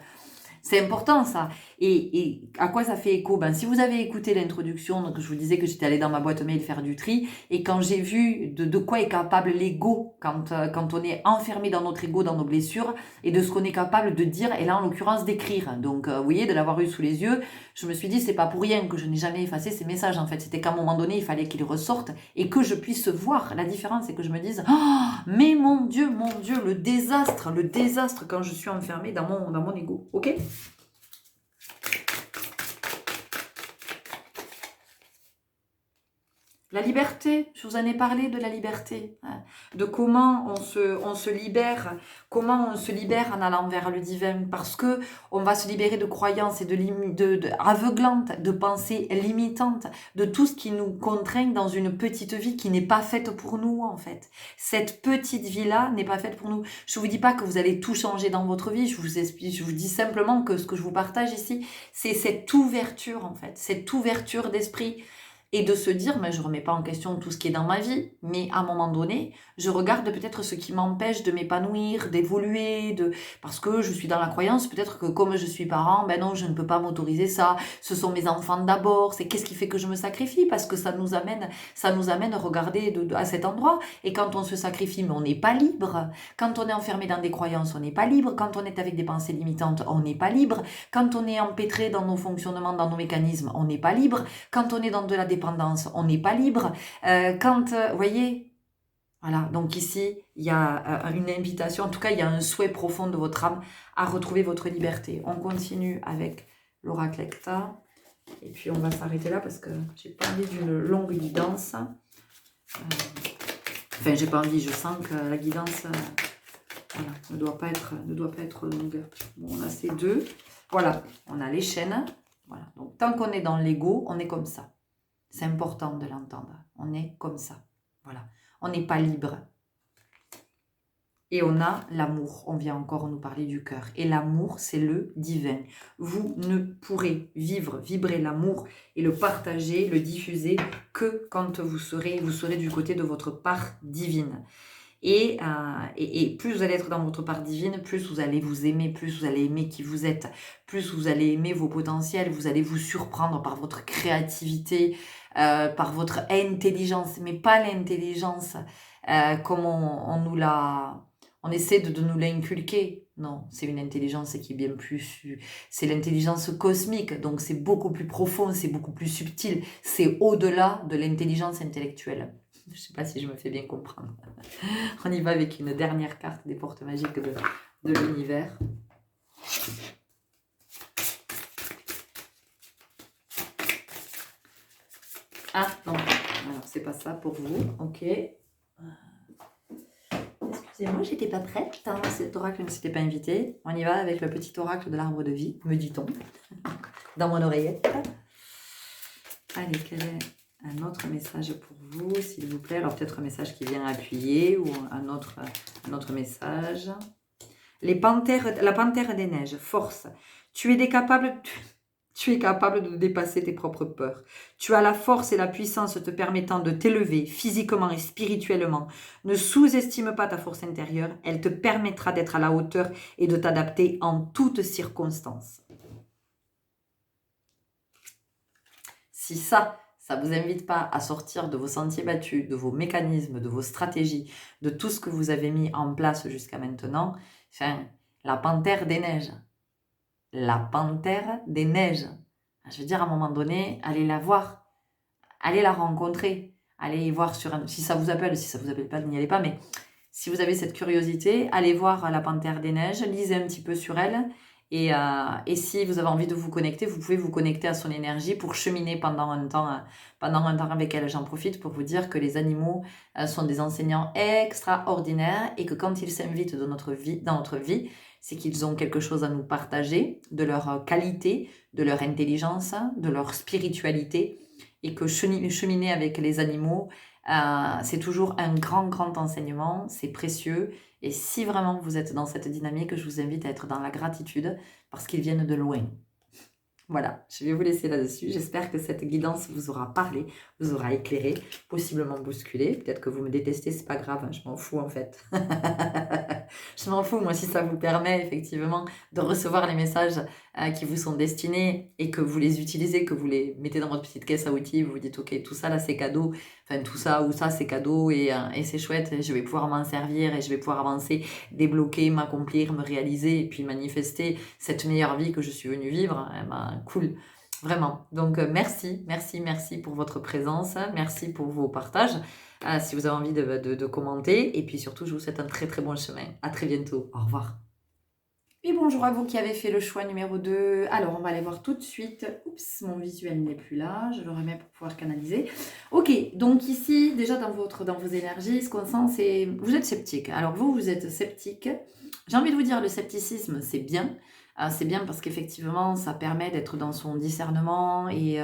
C'est important ça. Et à quoi ça fait écho? Si vous avez écouté l'introduction, donc je vous disais que j'étais allée dans ma boîte mail faire du tri, et quand j'ai vu de quoi est capable l'ego quand on est enfermé dans notre ego, dans nos blessures, et de ce qu'on est capable de dire, et là en l'occurrence d'écrire. Donc vous voyez, de l'avoir eu sous les yeux, je me suis dit c'est pas pour rien que je n'ai jamais effacé ces messages en fait. C'était qu'à un moment donné, il fallait qu'ils ressortent et que je puisse voir la différence et que je me dise oh, mais mon Dieu, le désastre quand je suis enfermée dans mon ego. Ok? La liberté, je vous en ai parlé de la liberté, hein, de comment on se libère, comment on se libère en allant vers le divin, parce que on va se libérer de croyances et de aveuglantes, de pensées limitantes, de tout ce qui nous contraint dans une petite vie qui n'est pas faite pour nous en fait. Cette petite vie-là n'est pas faite pour nous. Je vous dis pas que vous allez tout changer dans votre vie, je vous explique, je vous dis simplement que ce que je vous partage ici, c'est cette ouverture en fait, cette ouverture d'esprit. Et de se dire, mais je ne remets pas en question tout ce qui est dans ma vie, mais à un moment donné, je regarde peut-être ce qui m'empêche de m'épanouir, d'évoluer, parce que je suis dans la croyance, peut-être que comme je suis parent, ben non, je ne peux pas m'autoriser ça, ce sont mes enfants d'abord, c'est qu'est-ce qui fait que je me sacrifie, parce que ça nous amène à regarder à cet endroit, et quand on se sacrifie, mais on n'est pas libre, quand on est enfermé dans des croyances, on n'est pas libre, quand on est avec des pensées limitantes, on n'est pas libre, quand on est empêtré dans nos fonctionnements, dans nos mécanismes, on n'est pas libre, quand on est dans de la dépendance, on n'est pas libre. Voyez, voilà, donc ici, il y a une invitation, en tout cas, il y a un souhait profond de votre âme à retrouver votre liberté. On continue avec l'oracle Ecta, et puis on va s'arrêter là parce que j'ai pas envie d'une longue guidance. Enfin, j'ai pas envie, je sens que la guidance voilà, ne doit pas être longue. Bon, on a ces deux. Voilà, on a les chaînes. Voilà, donc tant qu'on est dans l'ego, on est comme ça. C'est important de l'entendre. On est comme ça. Voilà. On n'est pas libre. Et on a l'amour. On vient encore nous parler du cœur. Et l'amour, c'est le divin. Vous ne pourrez vibrer l'amour et le partager, le diffuser que quand vous serez du côté de votre part divine. Et plus vous allez être dans votre part divine, plus vous allez vous aimer, plus vous allez aimer qui vous êtes, plus vous allez aimer vos potentiels, vous allez vous surprendre par votre créativité, par votre intelligence, mais pas l'intelligence comme on nous l'a On essaie de nous l'inculquer. Non, c'est une intelligence qui est bien plus... C'est l'intelligence cosmique, donc c'est beaucoup plus profond, c'est beaucoup plus subtil. C'est au-delà de l'intelligence intellectuelle. Je ne sais pas si je me fais bien comprendre. On y va avec une dernière carte des portes magiques de l'univers. Ah, non, alors c'est pas ça pour vous, ok. Excusez-moi, j'étais pas prête, hein. Cet oracle ne s'était pas invité. On y va avec le petit oracle de l'arbre de vie, me dit-on, dans mon oreillette. Allez, quel est un autre message pour vous, s'il vous plaît? Alors peut-être un message qui vient appuyer ou un autre message. La panthère des neiges, force. Tu es capable de dépasser tes propres peurs. Tu as la force et la puissance te permettant de t'élever physiquement et spirituellement. Ne sous-estime pas ta force intérieure. Elle te permettra d'être à la hauteur et de t'adapter en toutes circonstances. Si ça vous invite pas à sortir de vos sentiers battus, de vos mécanismes, de vos stratégies, de tout ce que vous avez mis en place jusqu'à maintenant, enfin, la panthère des neiges. La panthère des neiges. Je veux dire, à un moment donné, allez la voir, allez la rencontrer, allez voir si ça vous appelle pas, n'y allez pas, mais si vous avez cette curiosité, allez voir la panthère des neiges, lisez un petit peu sur elle, et si vous avez envie de vous connecter, vous pouvez vous connecter à son énergie pour cheminer pendant un temps avec elle. J'en profite pour vous dire que les animaux sont des enseignants extraordinaires et que quand ils s'invitent dans notre vie, c'est qu'ils ont quelque chose à nous partager, de leur qualité, de leur intelligence, de leur spiritualité, et que cheminer avec les animaux, c'est toujours un grand enseignement, c'est précieux. Et si vraiment vous êtes dans cette dynamique, je vous invite à être dans la gratitude parce qu'ils viennent de loin. Voilà, je vais vous laisser là-dessus. J'espère que cette guidance vous aura parlé, vous aura éclairé, possiblement bousculé. Peut-être que vous me détestez, c'est pas grave, hein, je m'en fous en fait. Je m'en fous, moi, si ça vous permet effectivement de recevoir les messages qui vous sont destinés et que vous les utilisez, que vous les mettez dans votre petite caisse à outils, vous vous dites ok, tout ça là c'est cadeau, enfin tout ça ou ça c'est cadeau et c'est chouette, et je vais pouvoir m'en servir et je vais pouvoir avancer, débloquer, m'accomplir, me réaliser et puis manifester cette meilleure vie que je suis venue vivre. Eh ben, cool. Vraiment. Donc, merci pour votre présence. Merci pour vos partages. Si vous avez envie de commenter. Et puis surtout, je vous souhaite un très bon chemin. À très bientôt. Au revoir. Et bonjour à vous qui avez fait le choix numéro 2. Alors, on va aller voir tout de suite. Oups, mon visuel n'est plus là. Je le remets pour pouvoir canaliser. Ok, donc ici, déjà dans vos énergies, ce qu'on sent, c'est... Vous êtes sceptique. Alors, vous êtes sceptique. J'ai envie de vous dire, le scepticisme, c'est bien. C'est bien parce qu'effectivement, ça permet d'être dans son discernement et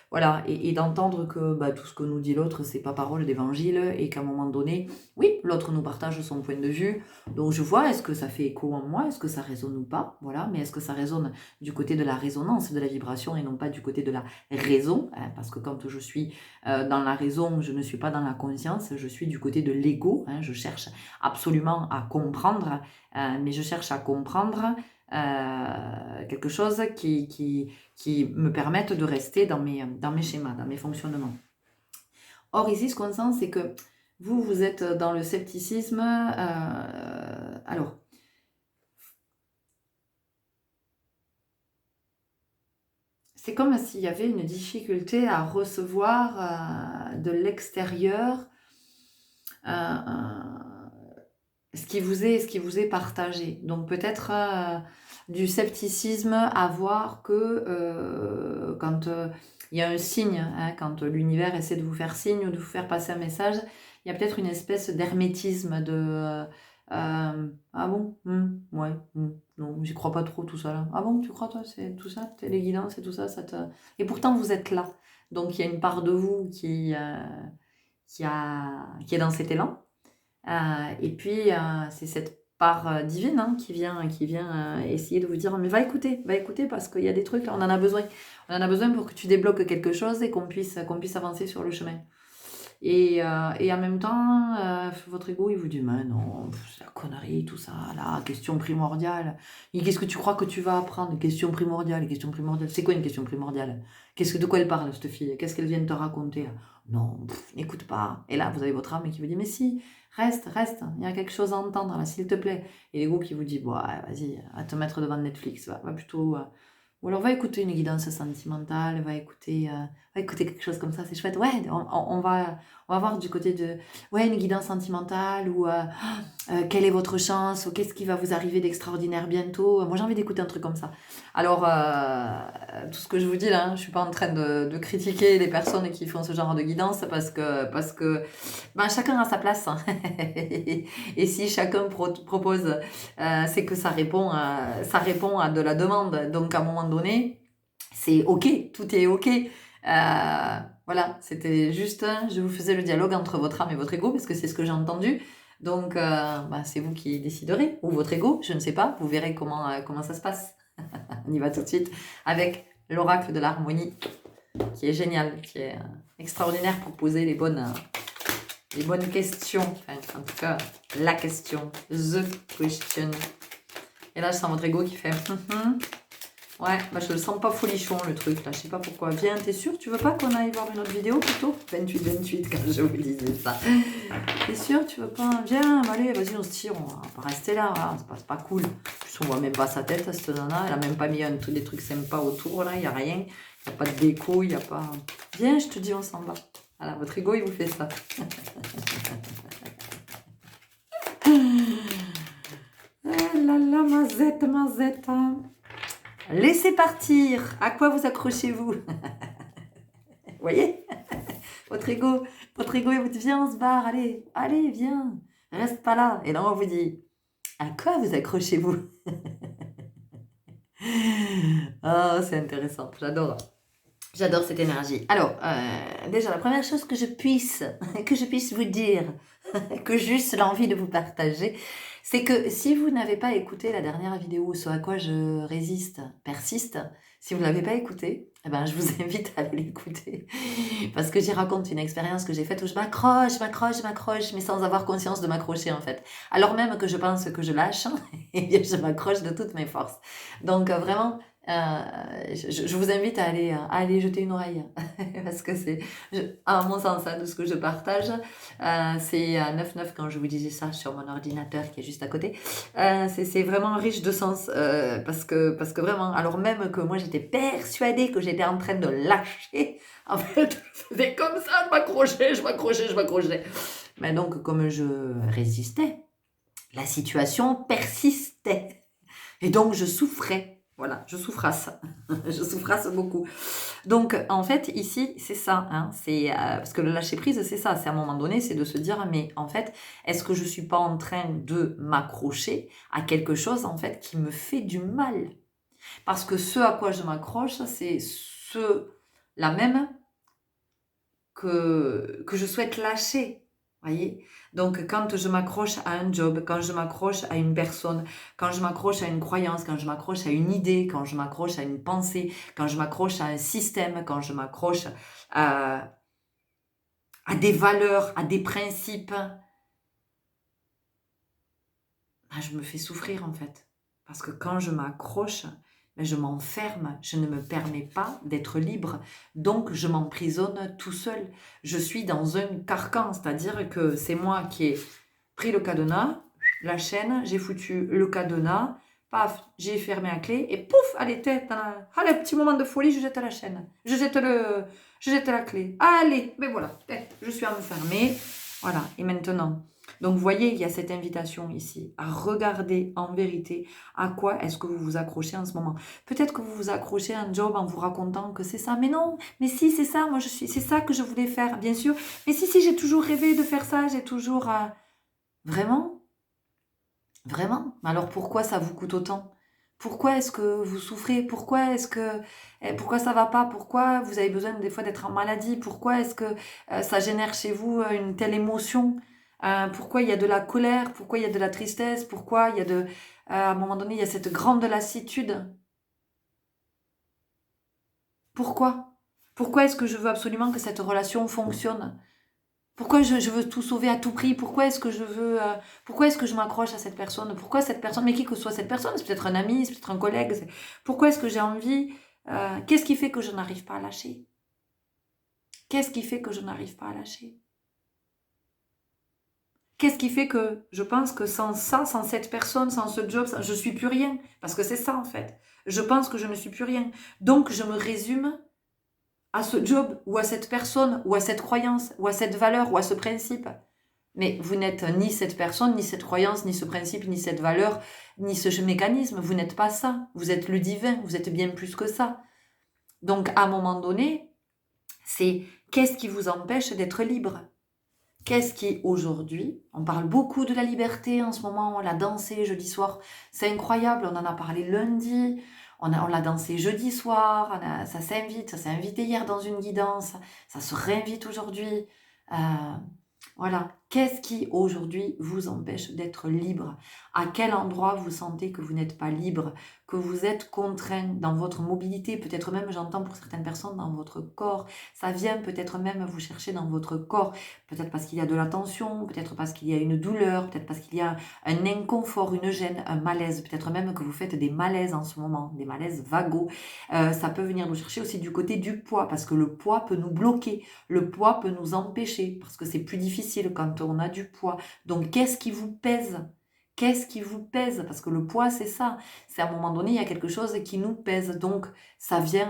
voilà, et d'entendre que tout ce que nous dit l'autre, c'est pas parole d'évangile et qu'à un moment donné, oui, l'autre nous partage son point de vue. Donc je vois, est-ce que ça fait écho en moi, est-ce que ça résonne ou pas, voilà, mais est-ce que ça résonne du côté de la résonance, de la vibration et non pas du côté de la raison, hein, parce que quand je suis dans la raison, je ne suis pas dans la conscience, je suis du côté de l'ego, hein, je cherche absolument à comprendre, mais je cherche à comprendre quelque chose qui me permette de rester dans mes schémas, dans mes fonctionnements. Or ici, ce qu'on sent, c'est que vous êtes dans le scepticisme. Alors, c'est comme s'il y avait une difficulté à recevoir de l'extérieur ce qui vous est partagé. Donc peut-être du scepticisme à voir que quand il y a un signe, hein, quand l'univers essaie de vous faire signe ou de vous faire passer un message, il y a peut-être une espèce d'hermétisme de ah bon, ouais, non, j'y crois pas trop tout ça là. Ah bon, tu crois toi, c'est tout ça, les guidances et tout ça, ça te... Et pourtant vous êtes là. Donc il y a une part de vous qui est dans cet élan. Et puis, c'est cette part divine hein, qui vient essayer de vous dire, mais va écouter parce qu'il y a des trucs, on en a besoin. On en a besoin pour que tu débloques quelque chose et qu'on puisse avancer sur le chemin. Et en même temps, votre ego, il vous dit, mais non, c'est la connerie, tout ça, là, question primordiale. Et qu'est-ce que tu crois que tu vas apprendre? Question primordiale. C'est quoi une question primordiale? De quoi elle parle, cette fille? Qu'est-ce qu'elle vient de te raconter? Non, n'écoute pas. Et là, vous avez votre âme qui vous dit, mais si, reste, reste, il y a quelque chose à entendre là, s'il te plaît. Et l'ego qui vous dit, bon, ouais, vas-y, va te mettre devant Netflix, va plutôt... Ou alors va écouter une guidance sentimentale, va écouter quelque chose comme ça, c'est chouette. Ouais, on va voir du côté de, ouais, une guidance sentimentale ou quelle est votre chance ou qu'est-ce qui va vous arriver d'extraordinaire bientôt. Moi, j'ai envie d'écouter un truc comme ça. Alors, tout ce que je vous dis là, je suis pas en train de critiquer les personnes qui font ce genre de guidance parce que ben, chacun a sa place. Hein. Et si chacun propose, c'est que ça répond à de la demande. Donc, à un moment donné, c'est OK, tout est OK. Voilà, c'était juste, je vous faisais le dialogue entre votre âme et votre ego parce que c'est ce que j'ai entendu. Donc, bah, c'est vous qui déciderez, ou votre ego, je ne sais pas, vous verrez comment ça se passe. On y va tout de suite avec l'oracle de l'harmonie, qui est génial, qui est extraordinaire pour poser les bonnes questions. Enfin, en tout cas, la question, the question. Et là, je sens votre ego qui fait ouais, bah je le sens pas folichon le truc là, je sais pas pourquoi. Viens, t'es sûr, tu veux pas qu'on aille voir une autre vidéo plutôt 28 quand je vous disais ça. T'es sûr, tu veux pas? Viens, allez, vas-y, on se tire, on va pas rester là, hein. C'est pas cool. En plus, on voit même pas sa tête, cette nana, elle a même pas mis des trucs sympas autour là, il y a rien, il y a pas de déco, il y a pas... Viens, je te dis, on s'en va. Voilà, votre ego, il vous fait ça. La mazette, mazette. Laissez partir. À quoi vous accrochez-vous? Vous voyez? Votre ego, il vous dit, viens, on se barre, allez, allez, viens. Reste pas là. Et là, on vous dit, à quoi vous accrochez-vous? Oh, c'est intéressant. J'adore cette énergie. Alors, déjà, la première chose que je puisse vous dire, que juste l'envie de vous partager, c'est que si vous n'avez pas écouté la dernière vidéo, ce à quoi je résiste, persiste, si vous ne l'avez pas écouté, eh ben, je vous invite à aller l'écouter. Parce que j'y raconte une expérience que j'ai faite où je m'accroche, mais sans avoir conscience de m'accrocher en fait. Alors même que je pense que je lâche, et bien je m'accroche de toutes mes forces. Donc vraiment, je vous invite à aller jeter une oreille. Parce que c'est, à mon sens, de ce que je partage, c'est 9-9 quand je vous disais ça sur mon ordinateur qui est juste à côté. C'est vraiment riche de sens parce que vraiment, alors même que moi j'étais persuadée que j'étais en train de lâcher, en fait, c'était comme ça, je m'accrochais. Mais donc, comme je résistais, la situation persistait. Et donc, je souffrais. Voilà, je souffrasse. Je souffrasse beaucoup. Donc, en fait, ici, c'est ça. Hein, parce que le lâcher-prise, c'est ça. C'est à un moment donné, c'est de se dire, mais en fait, est-ce que je ne suis pas en train de m'accrocher à quelque chose, en fait, qui me fait du mal? Parce que ce à quoi je m'accroche, c'est la même que je souhaite lâcher. Voyez? Donc, quand je m'accroche à un job, quand je m'accroche à une personne, quand je m'accroche à une croyance, quand je m'accroche à une idée, quand je m'accroche à une pensée, quand je m'accroche à un système, quand je m'accroche à des valeurs, à des principes, je me fais souffrir en fait. Parce que quand je m'accroche, je m'enferme, je ne me permets pas d'être libre. Donc, je m'emprisonne tout seul. Je suis dans un carcan, c'est-à-dire que c'est moi qui ai pris le cadenas, la chaîne, j'ai foutu le cadenas, paf, j'ai fermé la clé et pouf, allez, tête, allez, petit moment de folie, je jette la chaîne, je jette la clé. Allez, mais voilà, je suis enfermée. Voilà, et maintenant... Donc, vous voyez, il y a cette invitation ici à regarder en vérité à quoi est-ce que vous vous accrochez en ce moment. Peut-être que vous vous accrochez à un job en vous racontant que c'est ça. Mais non, mais si, c'est ça, c'est ça que je voulais faire, bien sûr. Mais si, j'ai toujours rêvé de faire ça, j'ai toujours... Vraiment? Vraiment? Alors pourquoi ça vous coûte autant? Pourquoi est-ce que vous souffrez? Pourquoi ça va pas? Pourquoi vous avez besoin des fois d'être en maladie? Pourquoi est-ce que ça génère chez vous une telle émotion? Pourquoi il y a de la colère? Pourquoi il y a de la tristesse? Pourquoi il y a à un moment donné, il y a cette grande lassitude? Pourquoi? Pourquoi est-ce que je veux absolument que cette relation fonctionne? Pourquoi je veux tout sauver à tout prix? Pourquoi est-ce que je m'accroche à cette personne? Pourquoi cette personne? Mais qui que soit cette personne, c'est peut-être un ami, c'est peut-être un collègue. Pourquoi est-ce que j'ai envie? Qu'est-ce qui fait que je n'arrive pas à lâcher? Qu'est-ce qui fait que je n'arrive pas à lâcher? Qu'est-ce qui fait que je pense que sans ça, sans cette personne, sans ce job, je suis plus rien? Parce que c'est ça en fait. Je pense que je ne suis plus rien. Donc je me résume à ce job ou à cette personne ou à cette croyance ou à cette valeur ou à ce principe. Mais vous n'êtes ni cette personne, ni cette croyance, ni ce principe, ni cette valeur, ni ce mécanisme. Vous n'êtes pas ça. Vous êtes le divin. Vous êtes bien plus que ça. Donc à un moment donné, c'est qu'est-ce qui vous empêche d'être libre? Qu'est-ce qui aujourd'hui, on parle beaucoup de la liberté en ce moment, on l'a dansé jeudi soir, c'est incroyable, on en a parlé lundi, on l'a dansé jeudi soir, ça s'est invité hier dans une guidance, ça se réinvite aujourd'hui. Euh, voilà, qu'est-ce qui aujourd'hui vous empêche d'être libre? À quel endroit vous sentez que vous n'êtes pas libre, que vous êtes contraint dans votre mobilité, peut-être même, j'entends pour certaines personnes, dans votre corps, ça vient peut-être même vous chercher dans votre corps, peut-être parce qu'il y a de la tension, peut-être parce qu'il y a une douleur, peut-être parce qu'il y a un inconfort, une gêne, un malaise, peut-être même que vous faites des malaises en ce moment, des malaises vagos. Ça peut venir nous chercher aussi du côté du poids, parce que le poids peut nous bloquer, le poids peut nous empêcher, parce que c'est plus difficile quand on a du poids. Donc qu'est-ce qui vous pèse? Qu'est-ce qui vous pèse? Parce que le poids, c'est ça. C'est à un moment donné, il y a quelque chose qui nous pèse. Donc, ça vient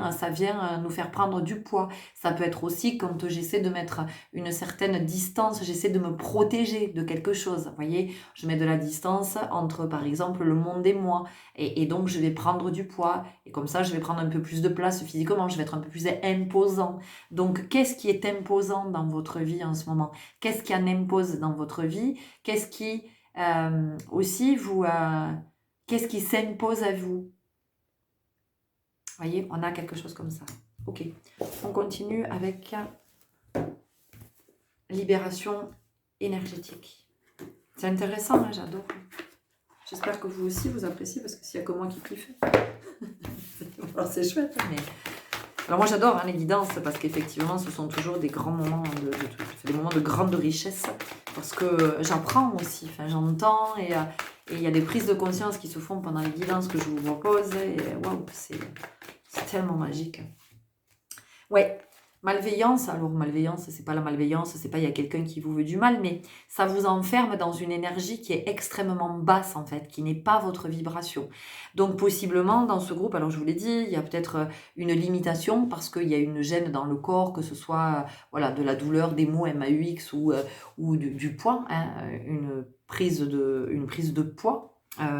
nous faire prendre du poids. Ça peut être aussi quand j'essaie de mettre une certaine distance, j'essaie de me protéger de quelque chose. Vous voyez, je mets de la distance entre, par exemple, le monde et moi. Et donc, je vais prendre du poids. Et comme ça, je vais prendre un peu plus de place physiquement. Je vais être un peu plus imposant. Donc, qu'est-ce qui est imposant dans votre vie en ce moment? Qu'est-ce qui en impose dans votre vie? Qu'est-ce qui aussi qu'est-ce qui s'impose à vous? Voyez, on a quelque chose comme ça. Ok, on continue avec libération énergétique. C'est intéressant, hein, j'adore. J'espère que vous aussi vous appréciez, parce que s'il n'y a que moi qui kiffe, alors c'est chouette. Mais... Alors moi j'adore les guidances, parce qu'effectivement ce sont toujours des grands moments, des moments de grande richesse, parce que j'apprends aussi, enfin, j'entends, et il y a des prises de conscience qui se font pendant les guidances que je vous propose, et waouh, c'est tellement magique. Ouais, malveillance, alors malveillance, c'est pas la malveillance, c'est pas il y a quelqu'un qui vous veut du mal, mais ça vous enferme dans une énergie qui est extrêmement basse en fait, qui n'est pas votre vibration. Donc possiblement dans ce groupe, alors je vous l'ai dit, il y a peut-être une limitation parce qu'il y a une gêne dans le corps, que ce soit voilà, de la douleur, des maux MAUX ou du poids, hein, une prise de poids.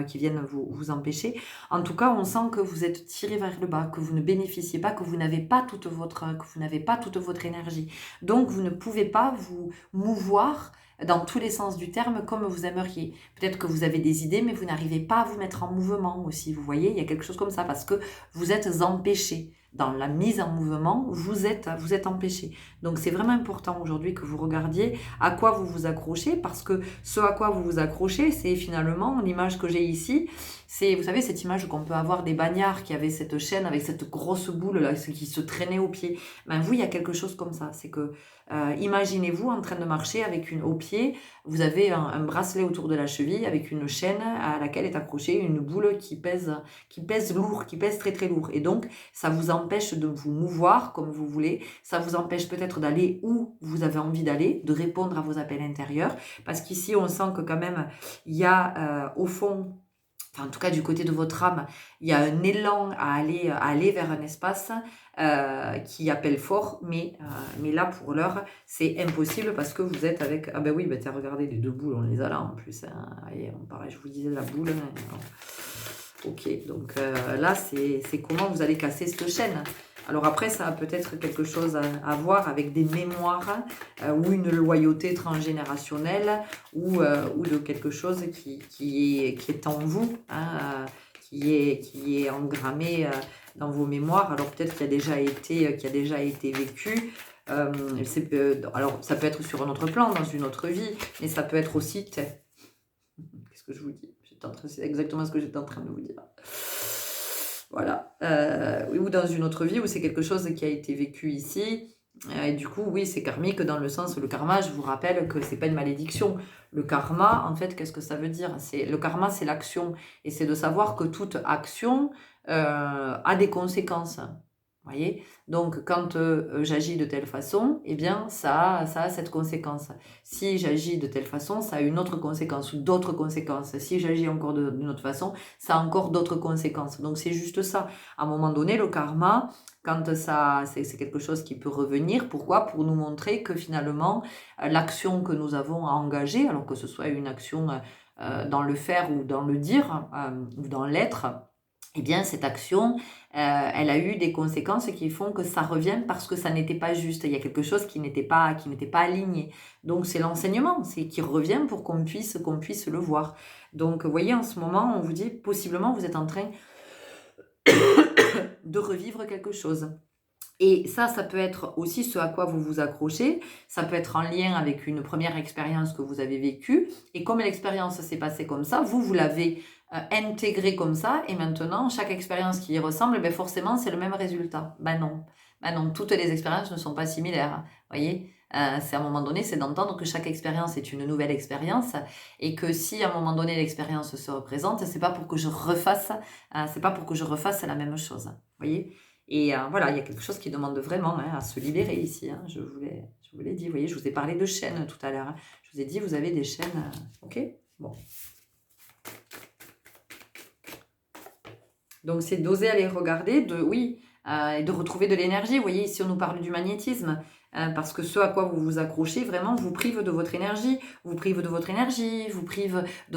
Qui viennent vous empêcher. En tout cas, on sent que vous êtes tiré vers le bas, que vous ne bénéficiez pas, que vous n'avez pas toute votre énergie. Donc, vous ne pouvez pas vous mouvoir dans tous les sens du terme comme vous aimeriez. Peut-être que vous avez des idées, mais vous n'arrivez pas à vous mettre en mouvement aussi. Vous voyez, il y a quelque chose comme ça parce que vous êtes empêché. Dans la mise en mouvement, vous êtes empêché. Donc c'est vraiment important aujourd'hui que vous regardiez à quoi vous vous accrochez, parce que ce à quoi vous vous accrochez, c'est finalement l'image que j'ai ici. C'est, vous savez, cette image qu'on peut avoir des bagnards qui avaient cette chaîne avec cette grosse boule là, qui se traînait au pied. Ben vous, il y a quelque chose comme ça. C'est que imaginez-vous en train de marcher avec au pied, vous avez un bracelet autour de la cheville avec une chaîne à laquelle est accrochée une boule qui pèse lourd, qui pèse très très lourd. Et donc, ça vous empêche de vous mouvoir comme vous voulez. Ça vous empêche peut-être d'aller où vous avez envie d'aller, de répondre à vos appels intérieurs. Parce qu'ici, on sent que quand même, il y a au fond... Enfin, en tout cas du côté de votre âme, il y a un élan à aller vers un espace qui appelle fort, mais là pour l'heure c'est impossible parce que vous êtes avec... Ah ben oui, ben regardez les deux boules, on les a là en plus, hein. Allez, pareil, je vous disais la boule, hein. Ok, donc là c'est comment vous allez casser cette chaîne. Alors après, ça a peut-être quelque chose à voir avec des mémoires ou une loyauté transgénérationnelle ou de quelque chose qui est en vous, hein, qui est engrammé dans vos mémoires. Alors peut-être qu'il a déjà été vécu. Alors ça peut être sur un autre plan, dans une autre vie, mais ça peut être aussi... Qu'est-ce que je vous dis? C'est exactement ce que j'étais en train de vous dire. Voilà. Ou dans une autre vie où c'est quelque chose qui a été vécu ici. Et du coup, oui, c'est karmique dans le sens où le karma, je vous rappelle que c'est pas une malédiction. Le karma, en fait, qu'est-ce que ça veut dire? Le karma, c'est l'action. Et c'est de savoir que toute action a des conséquences. Voyez? Donc, quand j'agis de telle façon, eh bien, ça a cette conséquence. Si j'agis de telle façon, ça a une autre conséquence ou d'autres conséquences. Si j'agis encore d'une autre façon, ça a encore d'autres conséquences. Donc, c'est juste ça. À un moment donné, le karma, quand ça, c'est quelque chose qui peut revenir. Pourquoi? Pour nous montrer que finalement, l'action que nous avons à engager, alors que ce soit une action dans le faire ou dans le dire, ou dans l'être, eh bien, cette action, elle a eu des conséquences qui font que ça revient parce que ça n'était pas juste. Il y a quelque chose qui n'était pas aligné. Donc, c'est l'enseignement, c'est qui revient pour qu'on puisse le voir. Donc, vous voyez, en ce moment, on vous dit, possiblement, vous êtes en train de revivre quelque chose. Et ça peut être aussi ce à quoi vous vous accrochez, ça peut être en lien avec une première expérience que vous avez vécue, et comme l'expérience s'est passée comme ça, vous l'avez intégrée comme ça, et maintenant, chaque expérience qui y ressemble, ben forcément, c'est le même résultat. Ben non, toutes les expériences ne sont pas similaires, voyez. C'est à un moment donné, c'est d'entendre que chaque expérience est une nouvelle expérience, et que si à un moment donné l'expérience se représente, c'est pas pour que je refasse la même chose, voyez. Et voilà, il y a quelque chose qui demande vraiment à se libérer ici. Je vous l'ai dit, vous voyez, je vous ai parlé de chaînes tout à l'heure. Je vous ai dit, vous avez des chaînes. Ok. Bon. Donc, c'est d'oser aller regarder, et de retrouver de l'énergie. Vous voyez, ici, on nous parle du magnétisme. Parce que ce à quoi vous vous accrochez, vraiment, vous prive de votre énergie, vous prive de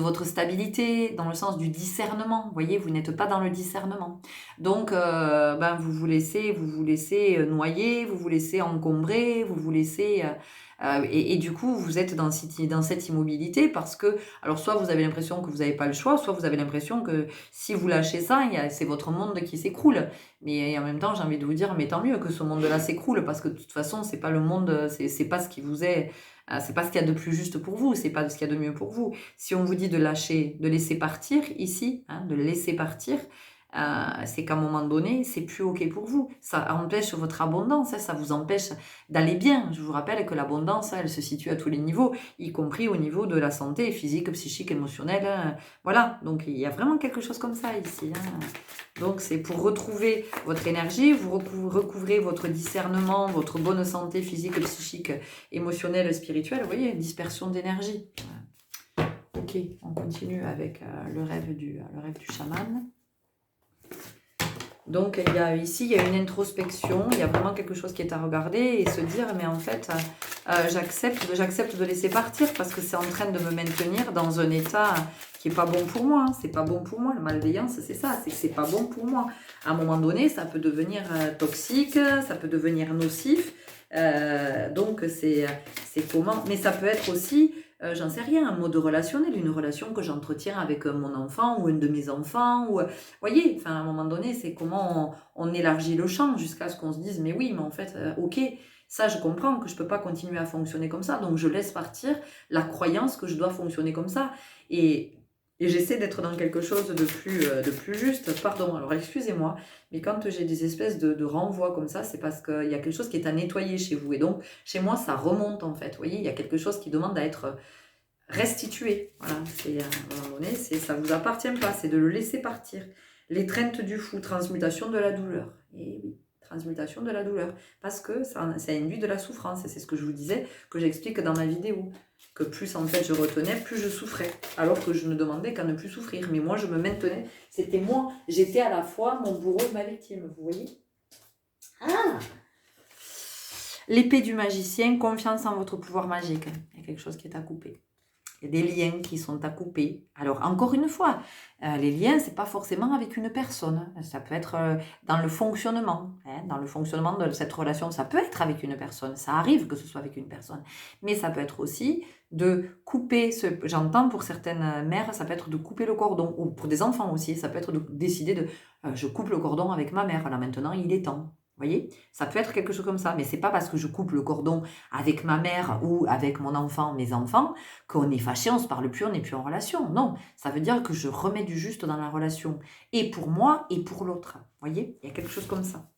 votre stabilité, dans le sens du discernement. Vous voyez, vous n'êtes pas dans le discernement. Donc, vous vous laissez noyer, vous vous laissez encombrer, vous vous laissez... et du coup, vous êtes dans cette immobilité parce que, alors soit vous avez l'impression que vous n'avez pas le choix, soit vous avez l'impression que si vous lâchez ça, c'est votre monde qui s'écroule. Mais en même temps, j'ai envie de vous dire, mais tant mieux que ce monde-là s'écroule, parce que de toute façon, c'est pas le monde, c'est pas ce qui vous est, c'est pas ce qu'il y a de plus juste pour vous, c'est pas ce qu'il y a de mieux pour vous. Si on vous dit de lâcher, de laisser partir ici, de laisser partir, c'est qu'à un moment donné, c'est plus OK pour vous. Ça empêche votre abondance, ça vous empêche d'aller bien. Je vous rappelle que l'abondance, elle se situe à tous les niveaux, y compris au niveau de la santé physique, psychique, émotionnelle. Voilà, donc il y a vraiment quelque chose comme ça ici. Donc c'est pour retrouver votre énergie, vous recouvrez votre discernement, votre bonne santé physique, psychique, émotionnelle, spirituelle. Vous voyez, dispersion d'énergie. Ok, on continue avec le rêve du chaman. Donc ici, il y a une introspection, il y a vraiment quelque chose qui est à regarder et se dire, mais en fait, j'accepte de laisser partir parce que c'est en train de me maintenir dans un état qui n'est pas bon pour moi. C'est pas bon pour moi, la malveillance, c'est ça, c'est que c'est pas bon pour moi. À un moment donné, ça peut devenir toxique, ça peut devenir nocif. Donc c'est comment, mais ça peut être aussi... j'en sais rien, un mode relationnel, une relation que j'entretiens avec mon enfant ou un de mes enfants. Vous voyez, à un moment donné, c'est comment on élargit le champ jusqu'à ce qu'on se dise, mais oui, mais en fait, ok, ça je comprends que je ne peux pas continuer à fonctionner comme ça, donc je laisse partir la croyance que je dois fonctionner comme ça. Et j'essaie d'être dans quelque chose de plus juste. Pardon, alors excusez-moi, mais quand j'ai des espèces de renvois comme ça, c'est parce qu'il y a quelque chose qui est à nettoyer chez vous. Et donc, chez moi, ça remonte en fait. Vous voyez, il y a quelque chose qui demande à être restitué. Voilà, c'est à un moment donné, ça ne vous appartient pas, c'est de le laisser partir. L'étreinte du fou, transmutation de la douleur. Et oui, transmutation de la douleur. Parce que ça induit de la souffrance. Et c'est ce que je vous disais, que j'explique dans ma vidéo. Que plus en fait je retenais, plus je souffrais. Alors que je ne demandais qu'à ne plus souffrir. Mais moi, je me maintenais. C'était moi. J'étais à la fois mon bourreau et ma victime. Vous voyez ? Ah ! L'épée du magicien, confiance en votre pouvoir magique. Il y a quelque chose qui est à couper. Il y a des liens qui sont à couper. Alors, encore une fois, les liens, ce n'est pas forcément avec une personne. Ça peut être dans le fonctionnement. Dans le fonctionnement de cette relation, ça peut être avec une personne. Ça arrive que ce soit avec une personne. Mais ça peut être aussi de couper, j'entends pour certaines mères, ça peut être de couper le cordon. Ou pour des enfants aussi, ça peut être de décider de je coupe le cordon avec ma mère. Là, maintenant, il est temps. Vous voyez, ça peut être quelque chose comme ça, mais c'est pas parce que je coupe le cordon avec ma mère ou avec mon enfant, mes enfants, qu'on est fâché, on se parle plus, on n'est plus en relation. Non, ça veut dire que je remets du juste dans la relation, et pour moi et pour l'autre. Vous voyez, il y a quelque chose comme ça.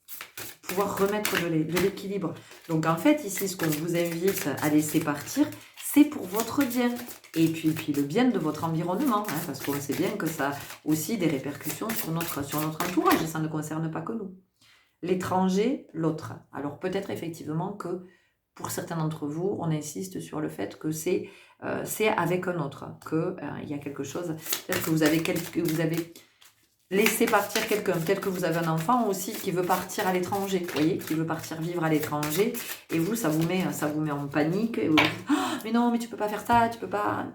Pouvoir remettre de l'équilibre. Donc en fait, ici, ce qu'on vous invite à laisser partir, c'est pour votre bien. Et puis le bien de votre environnement, parce qu'on sait bien que ça a aussi des répercussions sur notre entourage, et ça ne concerne pas que nous. l'étranger, l'autre. Alors peut-être effectivement que pour certains d'entre vous, on insiste sur le fait que c'est avec un autre, qu'il y a quelque chose, peut-être que vous avez laissé partir quelqu'un, peut-être que vous avez un enfant aussi qui veut partir à l'étranger, vous voyez, qui veut partir vivre à l'étranger, et vous, ça vous met en panique, et vous dites, oh, mais non, mais tu peux pas faire ça, tu peux pas...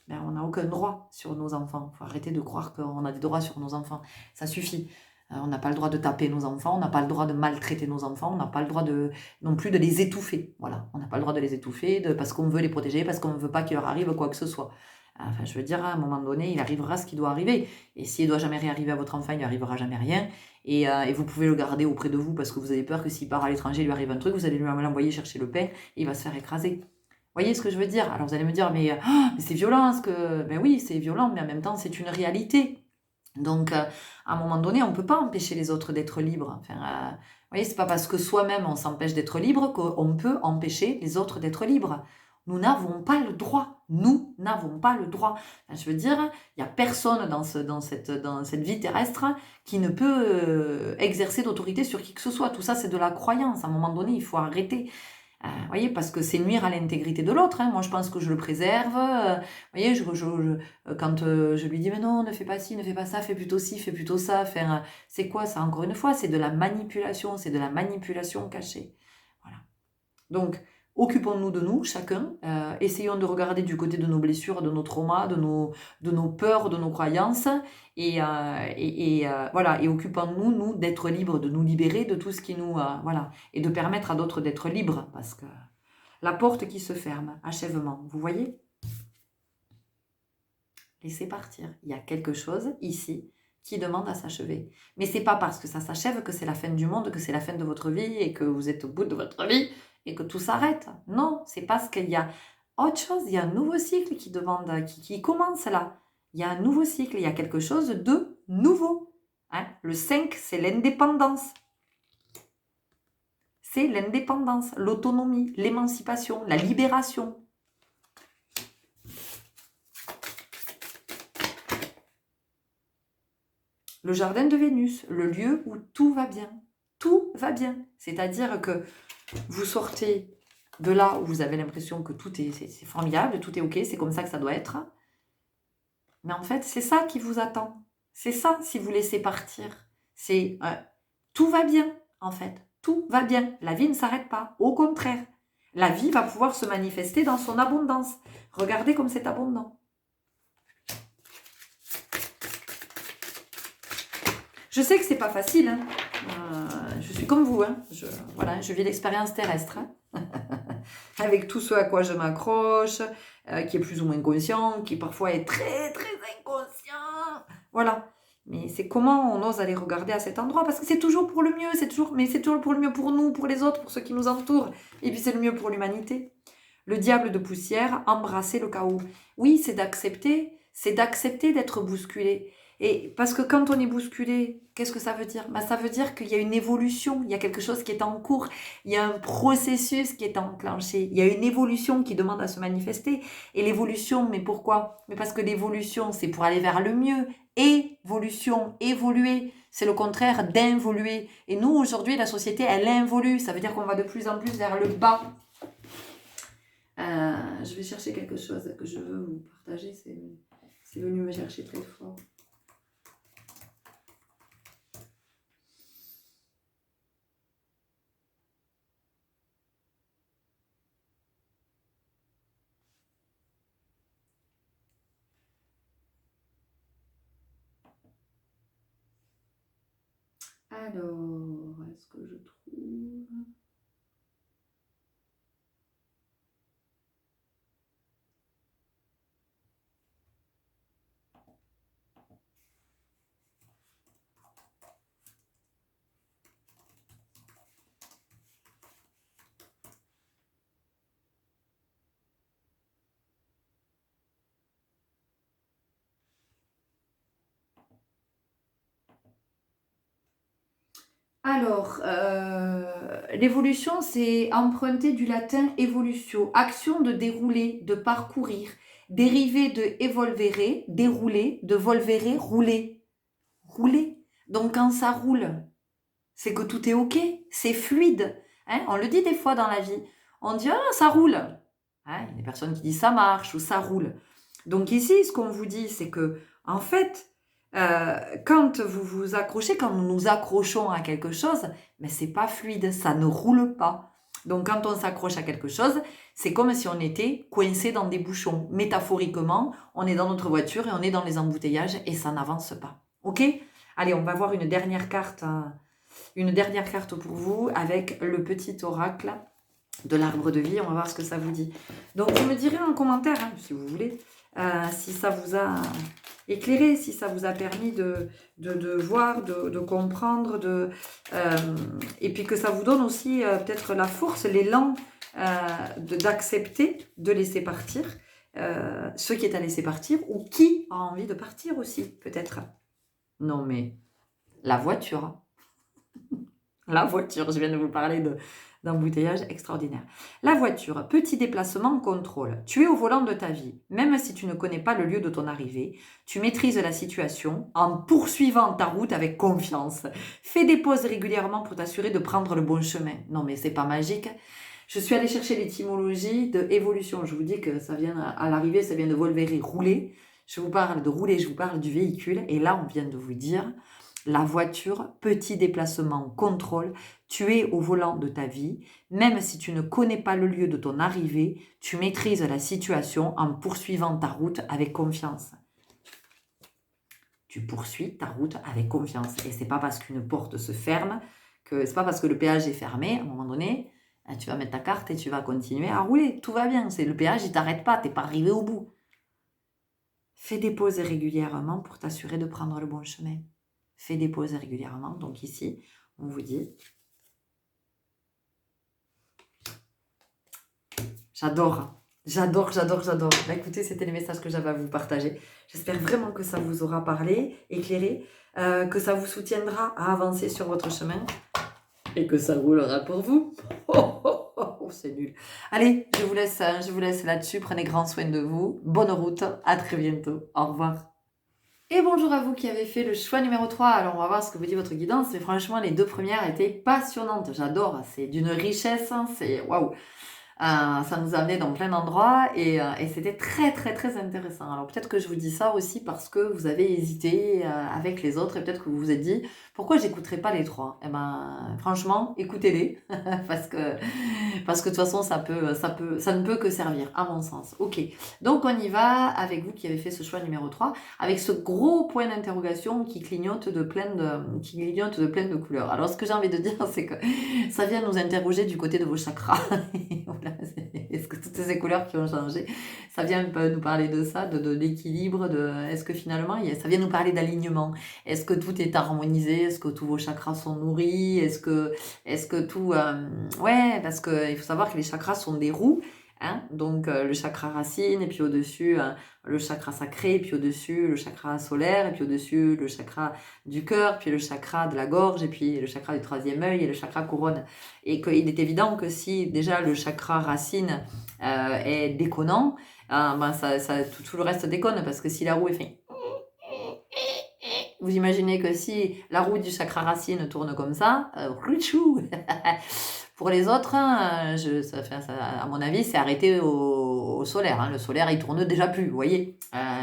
Ben, on n'a aucun droit sur nos enfants. Il faut arrêter de croire qu'on a des droits sur nos enfants. Ça suffit. On n'a pas le droit de taper nos enfants, on n'a pas le droit de maltraiter nos enfants, on n'a pas le droit non plus de les étouffer. Voilà, on n'a pas le droit de les étouffer parce qu'on veut les protéger, parce qu'on ne veut pas qu'il leur arrive quoi que ce soit. Enfin, je veux dire, à un moment donné, il arrivera ce qui doit arriver. Et s'il ne doit jamais rien arriver à votre enfant, il ne lui arrivera jamais rien. Et vous pouvez le garder auprès de vous parce que vous avez peur que s'il part à l'étranger, il lui arrive un truc, vous allez lui l'envoyer chercher le pain et il va se faire écraser. Vous voyez ce que je veux dire? Alors vous allez me dire, mais c'est violent, Ben oui, c'est violent, mais en même temps, c'est une réalité. Donc, à un moment donné, on ne peut pas empêcher les autres d'être libres. Enfin, vous voyez, c'est pas parce que soi-même on s'empêche d'être libre qu'on peut empêcher les autres d'être libres. Nous n'avons pas le droit. Nous n'avons pas le droit. Enfin, je veux dire, il n'y a personne dans cette vie terrestre qui ne peut exercer d'autorité sur qui que ce soit. Tout ça, c'est de la croyance. À un moment donné, il faut arrêter. Vous voyez, parce que c'est nuire à l'intégrité de l'autre. Moi, je pense que je le préserve. Vous voyez, quand je lui dis, mais non, ne fais pas ci, ne fais pas ça, fais plutôt ci, fais plutôt ça. Enfin, c'est quoi ça, encore une fois? C'est de la manipulation, c'est de la manipulation cachée. Voilà. Donc, occupons-nous de nous, chacun. Essayons de regarder du côté de nos blessures, de nos traumas, de nos peurs, de nos croyances. Voilà, et occupons-nous, nous, d'être libres, de nous libérer de tout ce qui nous... voilà, et de permettre à d'autres d'être libres, parce que la porte qui se ferme, achèvement, vous voyez? Laissez partir. Il y a quelque chose ici qui demande à s'achever. Mais c'est pas parce que ça s'achève que c'est la fin du monde, que c'est la fin de votre vie et que vous êtes au bout de votre vie et que tout s'arrête. Non, c'est parce qu'il y a autre chose, il y a un nouveau cycle qui commence là. Il y a un nouveau cycle, il y a quelque chose de nouveau. Le 5, c'est l'indépendance. C'est l'indépendance, l'autonomie, l'émancipation, la libération. Le jardin de Vénus, le lieu où tout va bien. Tout va bien. C'est-à-dire que vous sortez de là où vous avez l'impression que tout c'est formidable, tout est OK, c'est comme ça que ça doit être. Mais en fait, c'est ça qui vous attend. C'est ça, si vous laissez partir. C'est tout va bien, en fait. Tout va bien. La vie ne s'arrête pas. Au contraire, la vie va pouvoir se manifester dans son abondance. Regardez comme c'est abondant. Je sais que c'est pas facile. Je suis comme vous. Je vis l'expérience terrestre. Avec tout ce à quoi je m'accroche, qui est plus ou moins conscient, qui parfois est très très inconscient. Voilà. Mais c'est comment on ose aller regarder à cet endroit, parce que c'est toujours pour le mieux, c'est toujours pour le mieux pour nous, pour les autres, pour ceux qui nous entourent, et puis c'est le mieux pour l'humanité. Le diable de poussière, embrasser le chaos. Oui, c'est d'accepter d'être bousculé. Et parce que quand on est bousculé, qu'est-ce que ça veut dire? Ça veut dire qu'il y a une évolution, il y a quelque chose qui est en cours, il y a un processus qui est enclenché, il y a une évolution qui demande à se manifester. Et l'évolution, mais pourquoi? Mais parce que l'évolution, c'est pour aller vers le mieux. Évolution, évoluer, c'est le contraire d'involuer. Et nous, aujourd'hui, la société, elle involue. Ça veut dire qu'on va de plus en plus vers le bas. Je vais chercher quelque chose que je veux vous partager. C'est venu me chercher très fort. Alors, est-ce que je trouve... Alors, l'évolution, c'est emprunté du latin evolutio, action de dérouler, de parcourir, dérivé de evolvere, dérouler, de volvere, rouler. Rouler. Donc, quand ça roule, c'est que tout est OK, c'est fluide. Hein. On le dit des fois dans la vie. On dit, ah, ça roule. Hein, il y a des personnes qui disent, ça marche ou ça roule. Donc ici, ce qu'on vous dit, c'est que, en fait, quand vous vous accrochez, quand nous nous accrochons à quelque chose, mais c'est pas fluide, ça ne roule pas. Donc quand on s'accroche à quelque chose, c'est comme si on était coincé dans des bouchons. Métaphoriquement, on est dans notre voiture et on est dans les embouteillages et ça n'avance pas. Ok? Allez, on va voir une dernière carte pour vous avec le petit oracle de l'arbre de vie. On va voir ce que ça vous dit. Donc vous me direz en commentaire, hein, si vous voulez, si ça vous a éclairé, si ça vous a permis de voir, de comprendre, et puis que ça vous donne aussi peut-être la force, l'élan d'accepter, de laisser partir ce qui est à laisser partir ou qui a envie de partir aussi, peut-être. Non mais, la voiture. La voiture, je viens de vous parler d'embouteillage extraordinaire. La voiture, petit déplacement, contrôle. Tu es au volant de ta vie. Même si tu ne connais pas le lieu de ton arrivée, tu maîtrises la situation en poursuivant ta route avec confiance. Fais des pauses régulièrement pour t'assurer de prendre le bon chemin. Non mais c'est pas magique. Je suis allée chercher l'étymologie de évolution. Je vous dis que ça vient à l'arrivée, ça vient de volvere, rouler. Je vous parle de rouler, je vous parle du véhicule. Et là, on vient de vous dire... La voiture, petit déplacement, contrôle, tu es au volant de ta vie. Même si tu ne connais pas le lieu de ton arrivée, tu maîtrises la situation en poursuivant ta route avec confiance. Tu poursuis ta route avec confiance. Et c'est pas parce qu'une porte se ferme, c'est pas parce que le péage est fermé, à un moment donné, tu vas mettre ta carte et tu vas continuer à rouler. Tout va bien. Le péage, il t'arrête pas, t'es pas arrivé au bout. Fais des pauses régulièrement pour t'assurer de prendre le bon chemin. Fais des pauses régulièrement. Donc ici, on vous dit, j'adore. Bah, écoutez, c'était les messages que j'avais à vous partager. J'espère vraiment que ça vous aura parlé, éclairé, que ça vous soutiendra à avancer sur votre chemin et que ça roulera pour vous. Oh, c'est nul. Allez, je vous laisse là-dessus. Prenez grand soin de vous. Bonne route. À très bientôt. Au revoir. Et bonjour à vous qui avez fait le choix numéro 3. Alors on va voir ce que vous dit votre guidance. Mais franchement, les deux premières étaient passionnantes. J'adore. C'est d'une richesse. C'est waouh. Ça nous a amené dans plein d'endroits et c'était très très très intéressant. Alors peut-être que je vous dis ça aussi parce que vous avez hésité avec les autres et peut-être que vous vous êtes dit pourquoi j'écouterai pas les trois. Eh ben franchement écoutez-les parce que de toute façon ça ne peut que servir à mon sens. Ok, donc on y va avec vous qui avez fait ce choix numéro 3 avec ce gros point d'interrogation qui clignote de plein de couleurs. Alors ce que j'ai envie de dire c'est que ça vient nous interroger du côté de vos chakras. Est-ce que toutes ces couleurs qui ont changé, ça vient un peu nous parler de ça, de l'équilibre, est-ce que finalement, ça vient nous parler d'alignement, est-ce que tout est harmonisé, est-ce que tous vos chakras sont nourris, est-ce que tout... ouais, parce qu'il faut savoir que les chakras sont des roues, hein, donc le chakra racine, et puis au-dessus, le chakra sacré, et puis au-dessus, le chakra solaire, et puis au-dessus, le chakra du cœur, puis le chakra de la gorge, et puis le chakra du troisième œil, et le chakra couronne. Et qu'il est évident que si déjà le chakra racine est déconnant, ben tout le reste déconne, parce que si la roue est fait... Vous imaginez que si la roue du chakra racine tourne comme ça, pour les autres, hein, à mon avis, c'est arrêté au solaire. Hein. Le solaire, il tourne déjà plus, vous voyez.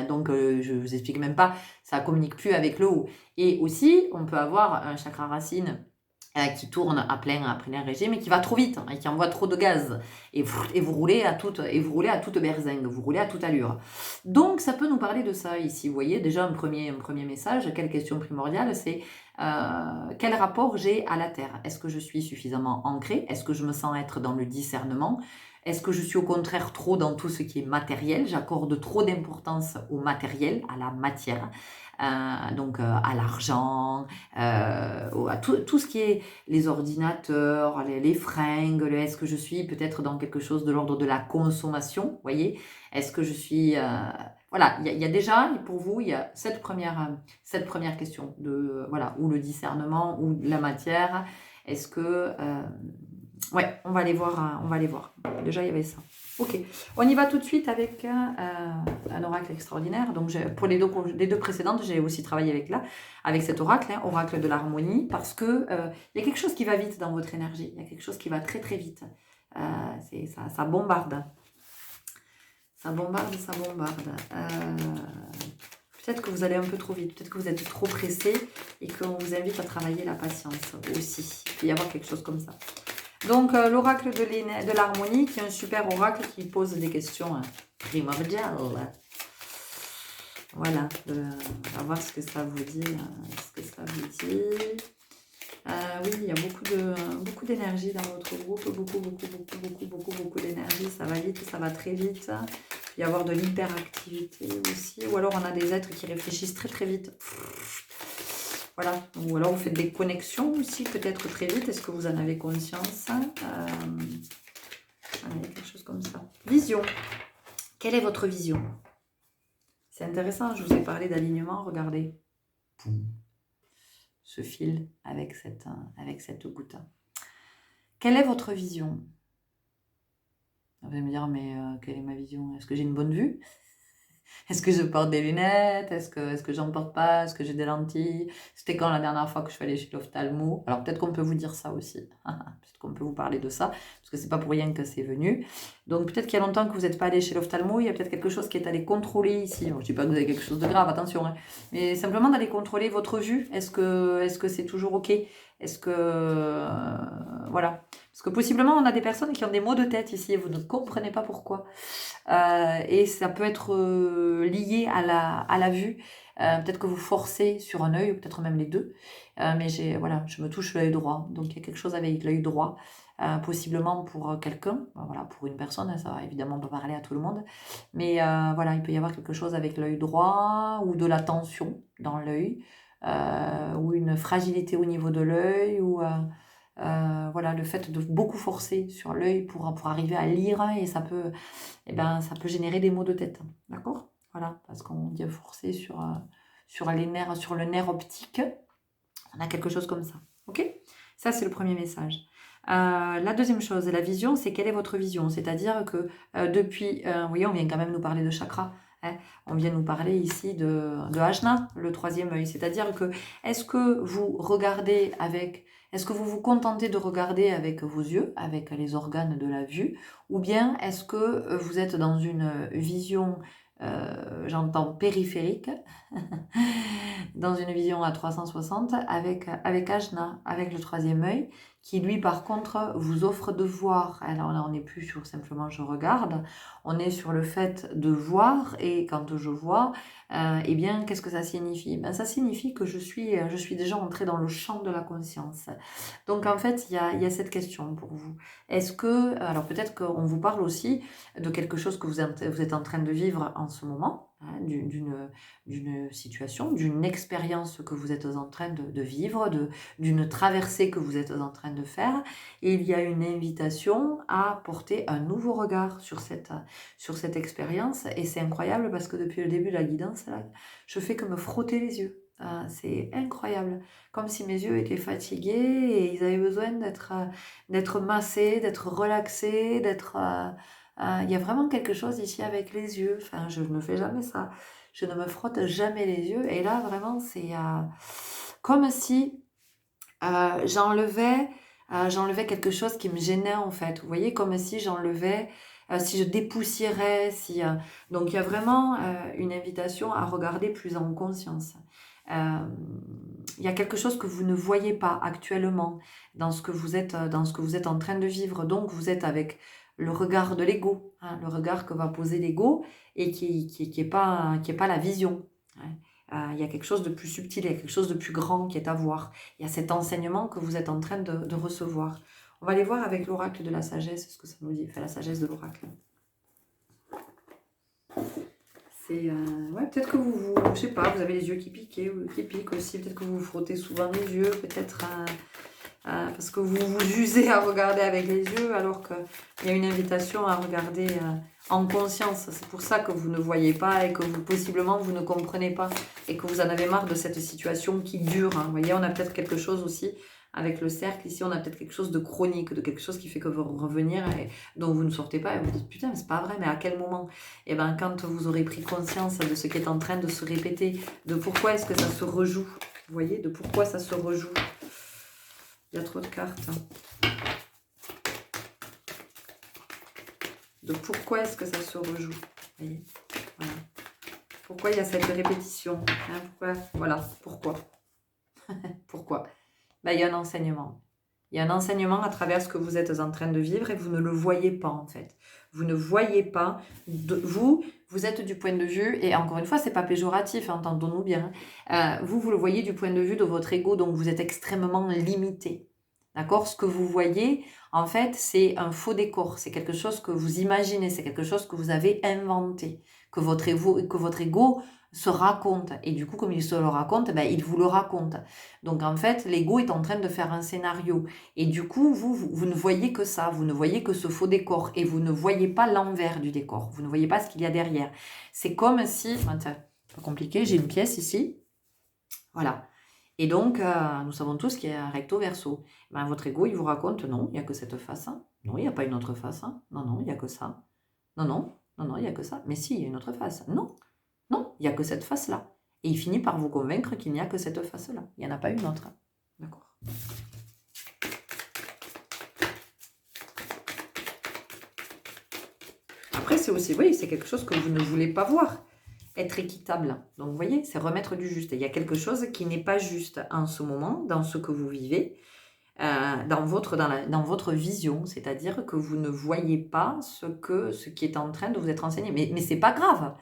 Donc, je vous explique même pas, ça communique plus avec le haut. Et aussi, on peut avoir un chakra racine qui tourne à plein régime et qui va trop vite hein, et qui envoie trop de gaz et vous roulez à toute berzingue, vous roulez à toute allure. Donc ça peut nous parler de ça ici. Vous voyez déjà un premier message. Quelle question primordiale, c'est quel rapport j'ai à la terre? Est-ce que je suis suffisamment ancrée? Est-ce que je me sens être dans le discernement? Est-ce que je suis au contraire trop dans tout ce qui est matériel? J'accorde trop d'importance au matériel, à la matière, donc à l'argent, à tout ce qui est les ordinateurs, les fringues. Est-ce que je suis peut-être dans quelque chose de l'ordre de la consommation? Vous voyez? Est-ce que je suis... voilà, il y a déjà, pour vous, il y a cette première question de, voilà, ou le discernement, ou la matière. Est-ce que Ouais, on va aller voir, on va aller voir. Déjà, il y avait ça. Ok, on y va tout de suite avec un oracle extraordinaire. Donc, pour les deux précédentes, j'ai aussi travaillé avec cet oracle, hein, oracle de l'harmonie, parce que il y a quelque chose qui va vite dans votre énergie. Il y a quelque chose qui va très très vite. Ça bombarde. Ça bombarde, ça bombarde. Peut-être que vous allez un peu trop vite, peut-être que vous êtes trop pressé et qu'on vous invite à travailler la patience aussi. Il peut y avoir quelque chose comme ça. Donc, l'oracle de l'harmonie, qui est un super oracle qui pose des questions primordiales. Voilà, on va voir ce que ça vous dit. Oui, il y a beaucoup d'énergie dans votre groupe, beaucoup d'énergie. Ça va vite, ça va très vite. Il peut y avoir de l'hyperactivité aussi. Ou alors, on a des êtres qui réfléchissent très très vite. Voilà, ou alors vous faites des connexions aussi, peut-être très vite. Est-ce que vous en avez conscience? Quelque chose comme ça. Vision. Quelle est votre vision? C'est intéressant, je vous ai parlé d'alignement, regardez. Ce fil avec cette goutte. Quelle est votre vision? Vous allez me dire, mais quelle est ma vision? Est-ce que j'ai une bonne vue? Est-ce que je porte des lunettes? Est-ce que j'en porte pas? Est-ce que j'ai des lentilles? C'était quand la dernière fois que je suis allée chez l'ophtalmo? Alors peut-être qu'on peut vous dire ça aussi. Peut-être qu'on peut vous parler de ça, parce que c'est pas pour rien que c'est venu. Donc peut-être qu'il y a longtemps que vous n'êtes pas allé chez l'ophtalmo, il y a peut-être quelque chose qui est allé contrôler ici. Bon, je ne dis pas que vous avez quelque chose de grave, attention, hein. Mais simplement d'aller contrôler votre vue. Est-ce que c'est toujours OK? Est-ce que... voilà. Parce que possiblement, on a des personnes qui ont des maux de tête ici et vous ne comprenez pas pourquoi. Et ça peut être lié à la vue. Peut-être que vous forcez sur un œil, ou peut-être même les deux. Mais voilà, je me touche l'œil droit. Donc il y a quelque chose avec l'œil droit, possiblement pour quelqu'un. Voilà, pour une personne, ça va évidemment pas parler à tout le monde. Mais voilà, il peut y avoir quelque chose avec l'œil droit, ou de la tension dans l'œil, ou une fragilité au niveau de l'œil, ou... voilà, le fait de beaucoup forcer sur l'œil pour arriver à lire, et ça peut générer des maux de tête. D'accord? Voilà, parce qu'on dit forcer sur le nerf optique. On a quelque chose comme ça. Ok? Ça, c'est le premier message. La deuxième chose, la vision, c'est quelle est votre vision? C'est-à-dire que depuis, vous voyez, on vient quand même nous parler de chakra. Hein, on vient nous parler ici de Ajna, le troisième œil. C'est-à-dire que, est-ce que vous regardez est-ce que vous vous contentez de regarder avec vos yeux, avec les organes de la vue, ou bien est-ce que vous êtes dans une vision, j'entends périphérique, dans une vision à 360 avec Ajna, avec le troisième œil, qui lui par contre vous offre de voir. Alors là on n'est plus sur simplement je regarde, on est sur le fait de voir, et quand je vois, eh bien qu'est-ce que ça signifie? Ben, ça signifie que je suis déjà entrée dans le champ de la conscience. Donc en fait il y a cette question pour vous. Est-ce que, alors peut-être qu'on vous parle aussi de quelque chose que vous êtes en train de vivre en ce moment, hein, d'une situation, d'une expérience que vous êtes en train de vivre, d'une traversée que vous êtes en train de faire, et il y a une invitation à porter un nouveau regard sur cette expérience, et c'est incroyable parce que depuis le début de la guidance, là, je fais que me frotter les yeux. C'est incroyable, comme si mes yeux étaient fatigués et ils avaient besoin d'être massés, d'être relaxés, il y a vraiment quelque chose ici avec les yeux. Enfin, je ne fais jamais ça. Je ne me frotte jamais les yeux. Et là, vraiment, c'est comme si j'enlevais quelque chose qui me gênait, en fait. Vous voyez, comme si j'enlevais, si je dépoussiérais, donc il y a vraiment une invitation à regarder plus en conscience. Il y a quelque chose que vous ne voyez pas actuellement dans ce que vous êtes en train de vivre. Donc, vous êtes avec le regard de l'ego, hein, le regard que va poser l'ego, et qui est pas la vision. Hein. Il y a quelque chose de plus subtil, il y a quelque chose de plus grand qui est à voir. Il y a cet enseignement que vous êtes en train de recevoir. On va aller voir avec l'oracle de la sagesse ce que ça nous dit, enfin la sagesse de l'oracle. C'est ouais, peut-être que je sais pas, vous avez les yeux qui piquent aussi, peut-être que vous vous frottez souvent les yeux, peut-être parce que vous vous usez à regarder avec les yeux, alors qu'il y a une invitation à regarder en conscience. C'est pour ça que vous ne voyez pas et que possiblement vous ne comprenez pas, et que vous en avez marre de cette situation qui dure. Hein. Vous voyez, on a peut-être quelque chose aussi avec le cercle, ici, on a peut-être quelque chose de chronique, de quelque chose qui fait que vous revenir et dont vous ne sortez pas et vous dites, putain, mais c'est pas vrai, mais à quel moment? Et bien, quand vous aurez pris conscience de ce qui est en train de se répéter, de pourquoi est-ce que ça se rejoue, vous voyez, de pourquoi ça se rejoue. Il y a trop de cartes. De pourquoi est-ce que ça se rejoue. Vous voyez, voilà. Pourquoi il y a cette répétition, hein, pourquoi, voilà, pourquoi. Pourquoi? Ben, il y a un enseignement. Il y a un enseignement à travers ce que vous êtes en train de vivre et vous ne le voyez pas en fait. Vous ne voyez pas, vous êtes du point de vue, et encore une fois, c'est pas péjoratif, entendons-nous bien. Vous le voyez du point de vue de votre ego, donc vous êtes extrêmement limité. D'accord? Ce que vous voyez, en fait, c'est un faux décor. C'est quelque chose que vous imaginez, c'est quelque chose que vous avez inventé, que votre ego se raconte. Et du coup, comme il se le raconte, ben, il vous le raconte. Donc, en fait, l'ego est en train de faire un scénario. Et du coup, vous ne voyez que ça, vous ne voyez que ce faux décor. Et vous ne voyez pas l'envers du décor. Vous ne voyez pas ce qu'il y a derrière. C'est comme si... C'est pas compliqué, j'ai une pièce ici. Voilà. Et donc, nous savons tous qu'il y a un recto verso. Ben, votre ego, il vous raconte, non, il n'y a que cette face. Hein. Non, il n'y a pas une autre face. Hein. Non, non, il n'y a que ça. Non, non, non, non, il n'y a que ça. Mais si, il y a une autre face. Non, non, il n'y a que cette face-là. Et il finit par vous convaincre qu'il n'y a que cette face-là. Il n'y en a pas une autre. D'accord. Après, c'est aussi, oui, c'est quelque chose que vous ne voulez pas voir. Être équitable. Donc, vous voyez, c'est remettre du juste. Et il y a quelque chose qui n'est pas juste en ce moment, dans ce que vous vivez, dans votre vision. C'est-à-dire que vous ne voyez pas ce qui est en train de vous être enseigné. Mais ce n'est pas grave.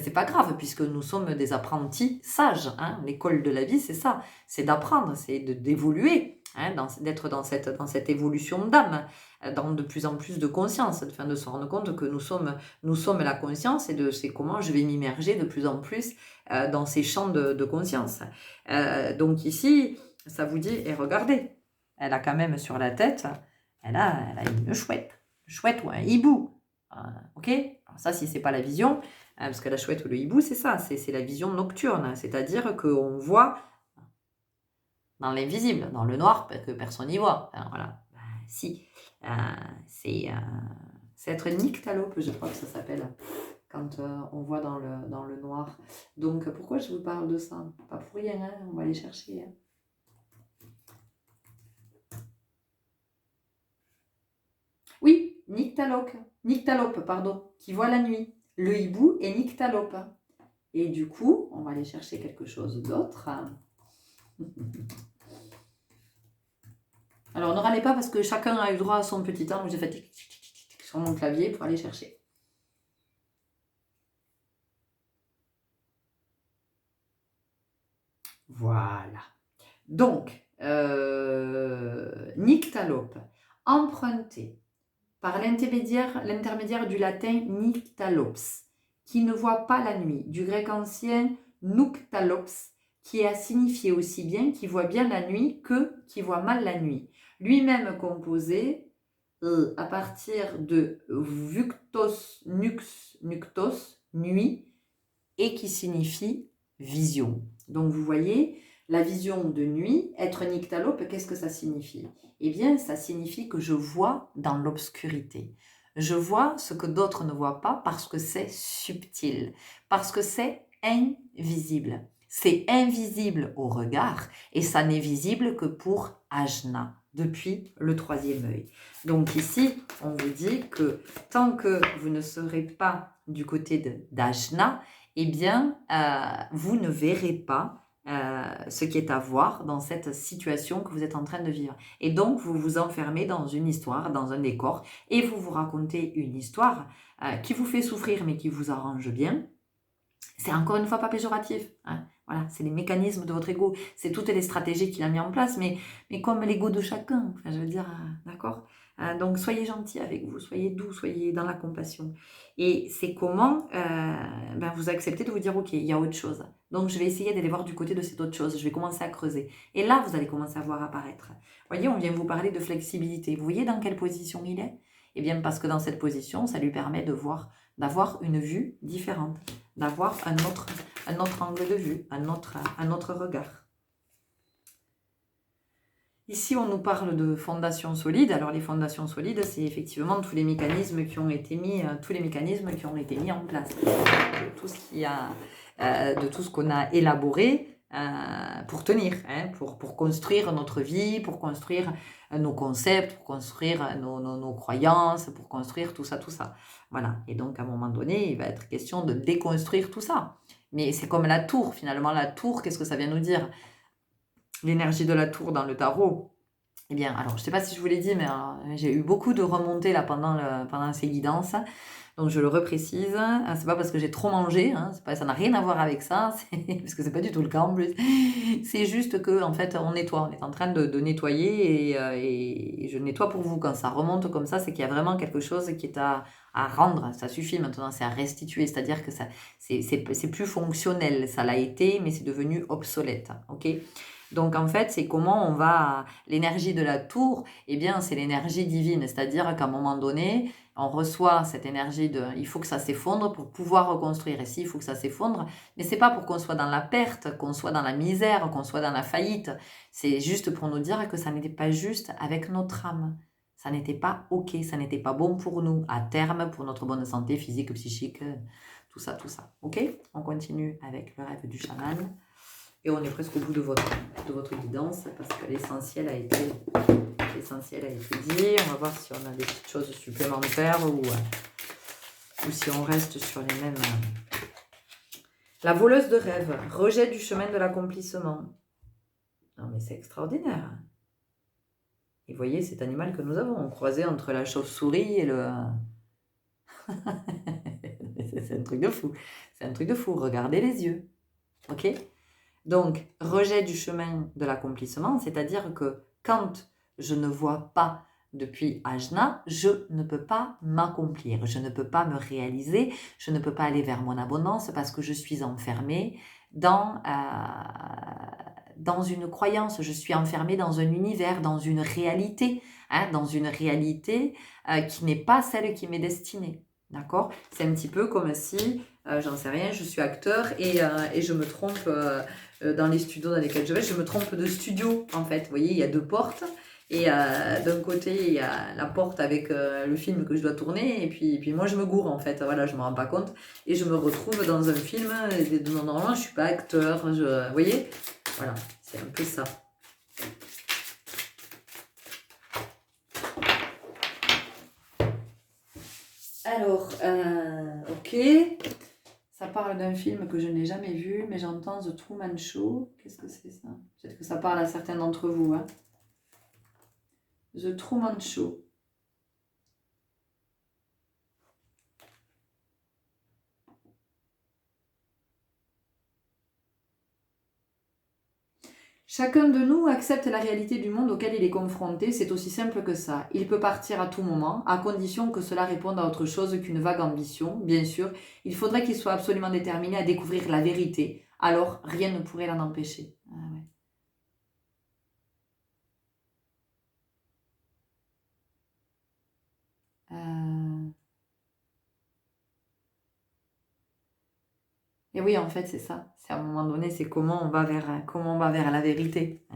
C'est pas grave, puisque nous sommes des apprentis sages. Hein. L'école de la vie, c'est ça. C'est d'apprendre, c'est d'évoluer, hein, d'être dans cette évolution d'âme, dans de plus en plus de conscience, de se rendre compte que nous sommes la conscience et c'est comment je vais m'immerger de plus en plus dans ces champs de conscience. Donc ici, ça vous dit, et regardez, elle a quand même sur la tête, elle a une chouette ou un hibou. Ok? Alors ça, si c'est pas la vision, parce que la chouette ou le hibou, c'est ça, c'est la vision nocturne, c'est-à-dire qu'on voit dans l'invisible, dans le noir, que personne n'y voit. Enfin, voilà. Si, c'est être nyctalope, je crois que ça s'appelle, quand on voit dans le noir. Donc, pourquoi je vous parle de ça? Pas pour rien, hein, on va aller chercher. Hein. Oui, nyctalope, pardon, qui voit la nuit. Le hibou est nyctalope. Et du coup, on va aller chercher quelque chose d'autre. Alors, ne râlez pas parce que chacun a eu droit à son petit temps. Donc, j'ai fait tic, tic, tic, tic, tic sur mon clavier pour aller chercher. Voilà. Donc, nyctalope, emprunté par l'intermédiaire du latin nyctalops, qui ne voit pas la nuit, du grec ancien nuktalops, qui a signifié aussi bien qui voit bien la nuit que qui voit mal la nuit. Lui-même composé à partir de vuctos, nuktos, nuit, et qui signifie vision. Donc vous voyez, la vision de nuit, être nyctalope, qu'est-ce que ça signifie? Eh bien, ça signifie que je vois dans l'obscurité. Je vois ce que d'autres ne voient pas parce que c'est subtil, parce que c'est invisible. C'est invisible au regard et ça n'est visible que pour Ajna, depuis le troisième œil. Donc ici, on vous dit que tant que vous ne serez pas du côté d'Ajna, eh bien, vous ne verrez pas ce qui est à voir dans cette situation que vous êtes en train de vivre. Et donc, vous vous enfermez dans une histoire, dans un décor, et vous vous racontez une histoire qui vous fait souffrir, mais qui vous arrange bien. C'est encore une fois pas péjoratif. Hein. Voilà, c'est les mécanismes de votre ego, c'est toutes les stratégies qu'il a mis en place, mais comme l'ego de chacun, enfin, je veux dire, d'accord. Donc soyez gentil avec vous, soyez doux, soyez dans la compassion. Et c'est comment vous acceptez de vous dire, ok, il y a autre chose. Donc je vais essayer d'aller voir du côté de cette autre chose, je vais commencer à creuser. Et là, vous allez commencer à voir apparaître. Vous voyez, on vient vous parler de flexibilité. Vous voyez dans quelle position il est? Eh bien, parce que dans cette position, ça lui permet d'avoir une vue différente, d'avoir un autre angle de vue, un autre regard. Ici, on nous parle de fondations solides. Alors, les fondations solides, c'est effectivement tous les mécanismes qui ont été mis, en place. De tout ce de tout ce qu'on a élaboré pour tenir, hein, pour construire notre vie, pour construire nos concepts, pour construire nos croyances, pour construire tout ça, tout ça. Voilà. Et donc, à un moment donné, il va être question de déconstruire tout ça. Mais c'est comme la tour, finalement. La tour, qu'est-ce que ça vient nous dire? L'énergie de la tour dans le tarot. Eh bien, alors, je ne sais pas si je vous l'ai dit, mais j'ai eu beaucoup de remontées là pendant ces guidances. Donc, je le reprécise. C'est pas parce que j'ai trop mangé, hein, ça n'a rien à voir avec ça, parce que c'est pas du tout le cas en plus. C'est juste que, en fait, on nettoie. On est en train de nettoyer et je nettoie pour vous. Quand ça remonte comme ça, c'est qu'il y a vraiment quelque chose qui est à rendre. Ça suffit maintenant, c'est à restituer. C'est-à-dire que c'est plus fonctionnel. Ça l'a été, mais c'est devenu obsolète. Ok ? Donc en fait, c'est comment on va... L'énergie de la tour, eh bien, c'est l'énergie divine. C'est-à-dire qu'à un moment donné, on reçoit cette énergie de... Il faut que ça s'effondre pour pouvoir reconstruire. Et s'il faut que ça s'effondre, mais c'est pas pour qu'on soit dans la perte, qu'on soit dans la misère, qu'on soit dans la faillite. C'est juste pour nous dire que ça n'était pas juste avec notre âme. Ça n'était pas OK, ça n'était pas bon pour nous, à terme, pour notre bonne santé physique, psychique, tout ça, tout ça. OK? On continue avec le rêve du chaman. Et on est presque au bout de votre guidance parce que l'essentiel a été dit. On va voir si on a des petites choses supplémentaires ou si on reste sur les mêmes. La voleuse de rêve, rejet du chemin de l'accomplissement. Non mais c'est extraordinaire. Et vous voyez cet animal que nous avons croisé entre la chauve-souris et le... c'est un truc de fou. C'est un truc de fou. Regardez les yeux. Ok ? Donc, rejet du chemin de l'accomplissement, c'est-à-dire que quand je ne vois pas depuis Ajna, je ne peux pas m'accomplir, je ne peux pas me réaliser, je ne peux pas aller vers mon abondance parce que je suis enfermée dans une croyance, je suis enfermée dans un univers, dans une réalité, qui n'est pas celle qui m'est destinée. D'accord ? C'est un petit peu comme si, j'en sais rien, je suis acteur et je me trompe dans les studios dans lesquels je vais, je me trompe de studio en fait. Vous voyez, il y a deux portes et d'un côté, il y a la porte avec le film que je dois tourner et puis moi je me gourre en fait. Voilà, je ne me rends pas compte et je me retrouve dans un film. Normalement, je ne suis pas acteur. Vous voyez ? Voilà, c'est un peu ça. Alors, ok. Ça parle d'un film que je n'ai jamais vu, mais j'entends The Truman Show. Qu'est-ce que c'est ça? Peut-être que ça parle à certains d'entre vous. Hein. The Truman Show. Chacun de nous accepte la réalité du monde auquel il est confronté, c'est aussi simple que ça. Il peut partir à tout moment, à condition que cela réponde à autre chose qu'une vague ambition. Bien sûr, il faudrait qu'il soit absolument déterminé à découvrir la vérité. Alors, rien ne pourrait l'en empêcher. Ah ouais. Et oui, en fait, c'est ça. C'est à un moment donné, c'est comment on va vers la vérité.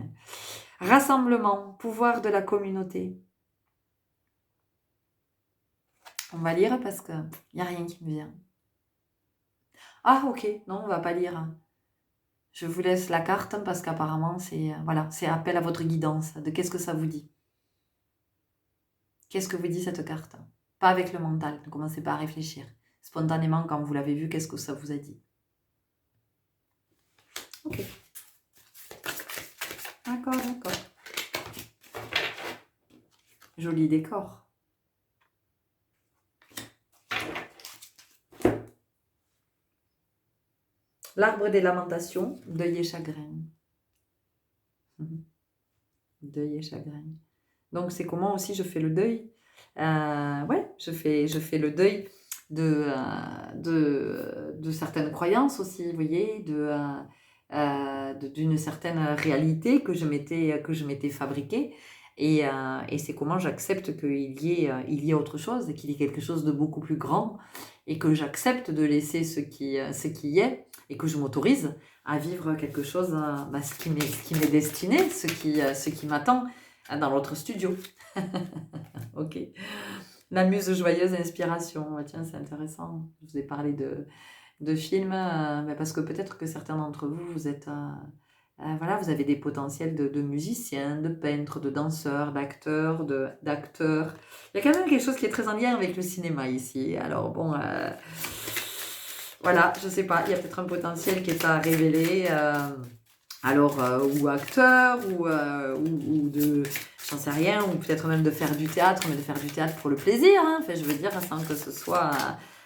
Rassemblement, pouvoir de la communauté. On va lire parce qu'il n'y a rien qui me vient. Ah, ok, non, on va pas lire. Je vous laisse la carte parce qu'apparemment, c'est appel à votre guidance. De qu'est-ce que ça vous dit? Qu'est-ce que vous dit cette carte? Pas avec le mental, ne commencez pas à réfléchir. Spontanément, quand vous l'avez vu, qu'est-ce que ça vous a dit? Ok. D'accord, d'accord. Joli décor. L'arbre des lamentations, deuil et chagrin. Deuil et chagrin. Donc c'est comment aussi je fais le deuil. Ouais, je fais le deuil de certaines croyances aussi, vous voyez, d'une certaine réalité que je m'étais fabriquée. Et c'est comment j'accepte qu'il y ait autre chose, qu'il y ait quelque chose de beaucoup plus grand et que j'accepte de laisser ce qui y est et que je m'autorise à vivre quelque chose, ce qui m'est destiné, ce qui m'attend dans l'autre studio. Ok. La muse joyeuse, inspiration. Ouais, tiens, c'est intéressant. Je vous ai parlé de films, parce que peut-être que certains d'entre vous, vous êtes... voilà, vous avez des potentiels de musiciens, de peintres, de danseurs, d'acteurs. Il y a quand même quelque chose qui est très en lien avec le cinéma ici. Alors bon, voilà, je sais pas, il y a peut-être un potentiel qui est à révéler. Ou acteur, ou de, j'en sais rien, ou peut-être même de faire du théâtre, mais de faire du théâtre pour le plaisir, hein. Enfin, je veux dire, sans que ce soit...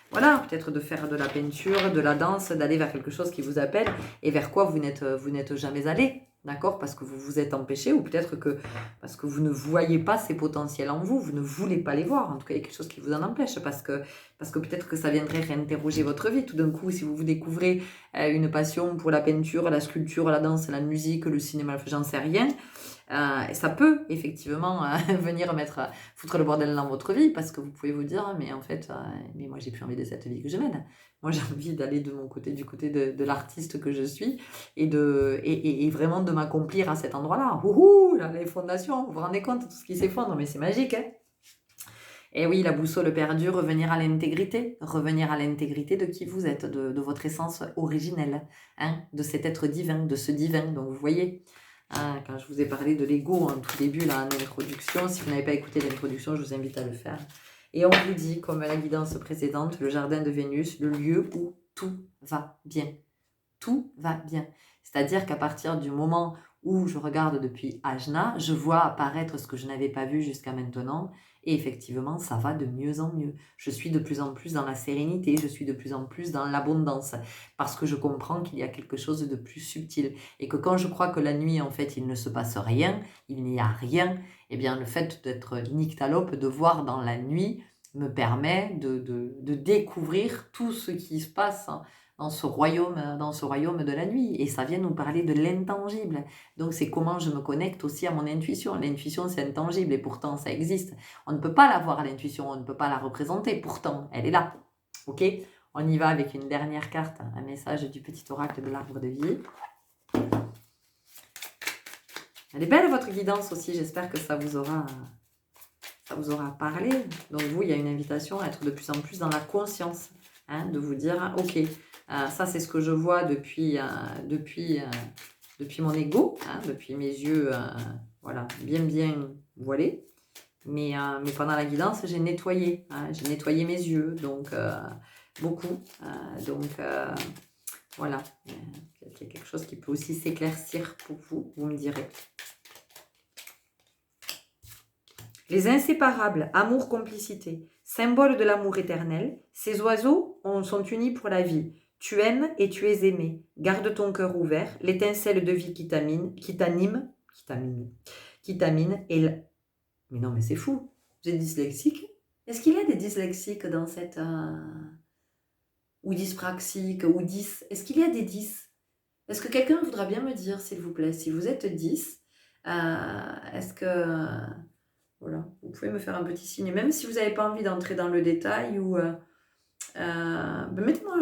voilà, peut-être de faire de la peinture, de la danse, d'aller vers quelque chose qui vous appelle et vers quoi vous n'êtes jamais allé, d'accord? Parce que vous vous êtes empêché ou peut-être que parce que vous ne voyez pas ces potentiels en vous, vous ne voulez pas les voir. En tout cas, il y a quelque chose qui vous en empêche parce que peut-être que ça viendrait réinterroger votre vie. Tout d'un coup, si vous vous découvrez une passion pour la peinture, la sculpture, la danse, la musique, le cinéma, j'en sais rien. Et ça peut effectivement venir foutre le bordel dans votre vie parce que vous pouvez vous dire mais en fait mais moi j'ai plus envie de cette vie que je mène, moi j'ai envie d'aller de mon côté, du côté de l'artiste que je suis et vraiment de m'accomplir à cet endroit-là. Ouhou, là, les fondations, vous vous rendez compte de tout ce qui s'effondre, mais c'est magique, hein. Et oui, la boussole perdue, revenir à l'intégrité de qui vous êtes, de votre essence originelle, hein, de cet être divin, de ce divin. Donc vous voyez, quand je vous ai parlé de l'ego en tout début, là, en introduction, si vous n'avez pas écouté l'introduction, je vous invite à le faire. Et on vous dit, comme la guidance précédente, le jardin de Vénus, le lieu où tout va bien. Tout va bien. C'est-à-dire qu'à partir du moment où je regarde depuis Ajna, je vois apparaître ce que je n'avais pas vu jusqu'à maintenant. Et effectivement, ça va de mieux en mieux. Je suis de plus en plus dans la sérénité, je suis de plus en plus dans l'abondance, parce que je comprends qu'il y a quelque chose de plus subtil. Et que quand je crois que la nuit, en fait, il ne se passe rien, il n'y a rien, eh bien, le fait d'être nyctalope, de voir dans la nuit, me permet de découvrir tout ce qui se passe dans ce royaume de la nuit. Et ça vient nous parler de l'intangible. Donc c'est comment je me connecte aussi à mon intuition. L'intuition, c'est intangible et pourtant ça existe. On ne peut pas la voir, l'intuition, on ne peut pas la représenter. Pourtant, elle est là. Ok ? On y va avec une dernière carte, un message du petit oracle de l'arbre de vie. Elle est belle votre guidance aussi, j'espère que ça vous aura parlé. Donc vous, il y a une invitation à être de plus en plus dans la conscience, hein, de vous dire, ok, ça c'est ce que je vois depuis mon ego, hein, depuis mes yeux, voilà, bien voilés. Mais pendant la guidance, j'ai nettoyé mes yeux, donc beaucoup. Voilà, il y a quelque chose qui peut aussi s'éclaircir pour vous, vous me direz. Les inséparables, amour, complicité, symbole de l'amour éternel, ces oiseaux sont unis pour la vie. Tu aimes et tu es aimé. Garde ton cœur ouvert, l'étincelle de vie qui t'anime, Mais non, mais c'est fou. Vous êtes dyslexique? Est-ce qu'il y a des dyslexiques dans cette... ou dyspraxiques, ou 10? Est-ce qu'il y a des 10? Est-ce que quelqu'un voudra bien me dire, s'il vous plaît, si vous êtes 10, est-ce que... Voilà, vous pouvez me faire un petit signe, même si vous n'avez pas envie d'entrer dans le détail ou... mettez-moi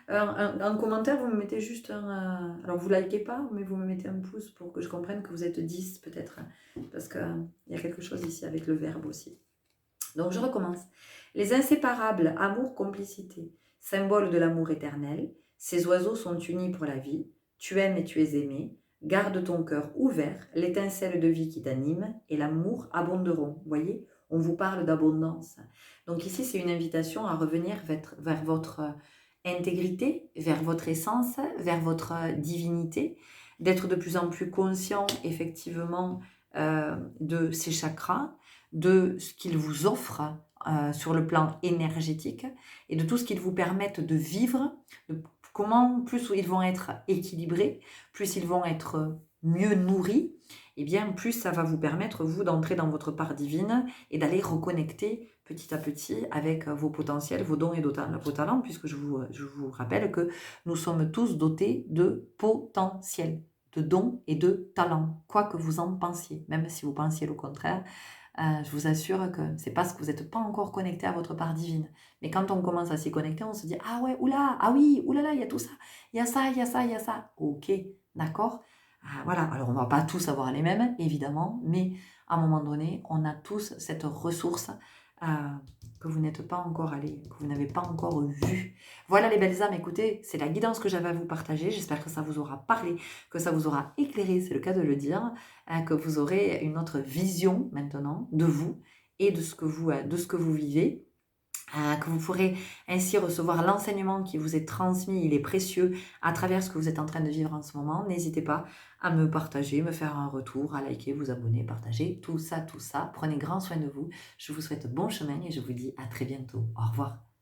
un commentaire, vous me mettez juste un... alors vous likez pas, mais vous me mettez un pouce pour que je comprenne que vous êtes 10 peut-être, parce qu'il y a quelque chose ici avec le verbe aussi. Donc je recommence. Les inséparables, amour, complicité, symbole de l'amour éternel, ces oiseaux sont unis pour la vie, tu aimes et tu es aimé, garde ton cœur ouvert, l'étincelle de vie qui t'anime et l'amour abonderont. Vous voyez, on vous parle d'abondance. Donc ici, c'est une invitation à revenir vers votre intégrité, vers votre essence, vers votre divinité, d'être de plus en plus conscient, effectivement, de ces chakras, de ce qu'ils vous offrent sur le plan énergétique et de tout ce qu'ils vous permettent de vivre, de comment plus ils vont être équilibrés, plus ils vont être mieux nourris, et bien plus ça va vous permettre, vous, d'entrer dans votre part divine et d'aller reconnecter petit à petit avec vos potentiels, vos dons et vos talents, puisque je vous rappelle que nous sommes tous dotés de potentiel, de dons et de talents, quoi que vous en pensiez, même si vous pensiez le contraire. Je vous assure que c'est parce que vous n'êtes pas encore connecté à votre part divine. Mais quand on commence à s'y connecter, on se dit: «Ah ouais, oula, ah oui, oulala, il y a tout ça, il y a ça, il y a ça, il y a ça». OK, d'accord. Voilà, alors on va pas tous avoir les mêmes, évidemment, mais à un moment donné, on a tous cette ressource, heu, que vous n'êtes pas encore allé, que vous n'avez pas encore vue. Voilà les belles âmes, écoutez, c'est la guidance que j'avais à vous partager. J'espère que ça vous aura parlé, que ça vous aura éclairé, c'est le cas de le dire, que vous aurez une autre vision maintenant de vous et de ce que vous vivez. Que vous pourrez ainsi recevoir l'enseignement qui vous est transmis, il est précieux à travers ce que vous êtes en train de vivre en ce moment. N'hésitez pas à me partager, me faire un retour, à liker, vous abonner, partager, tout ça, tout ça. Prenez grand soin de vous. Je vous souhaite bon chemin et je vous dis à très bientôt. Au revoir.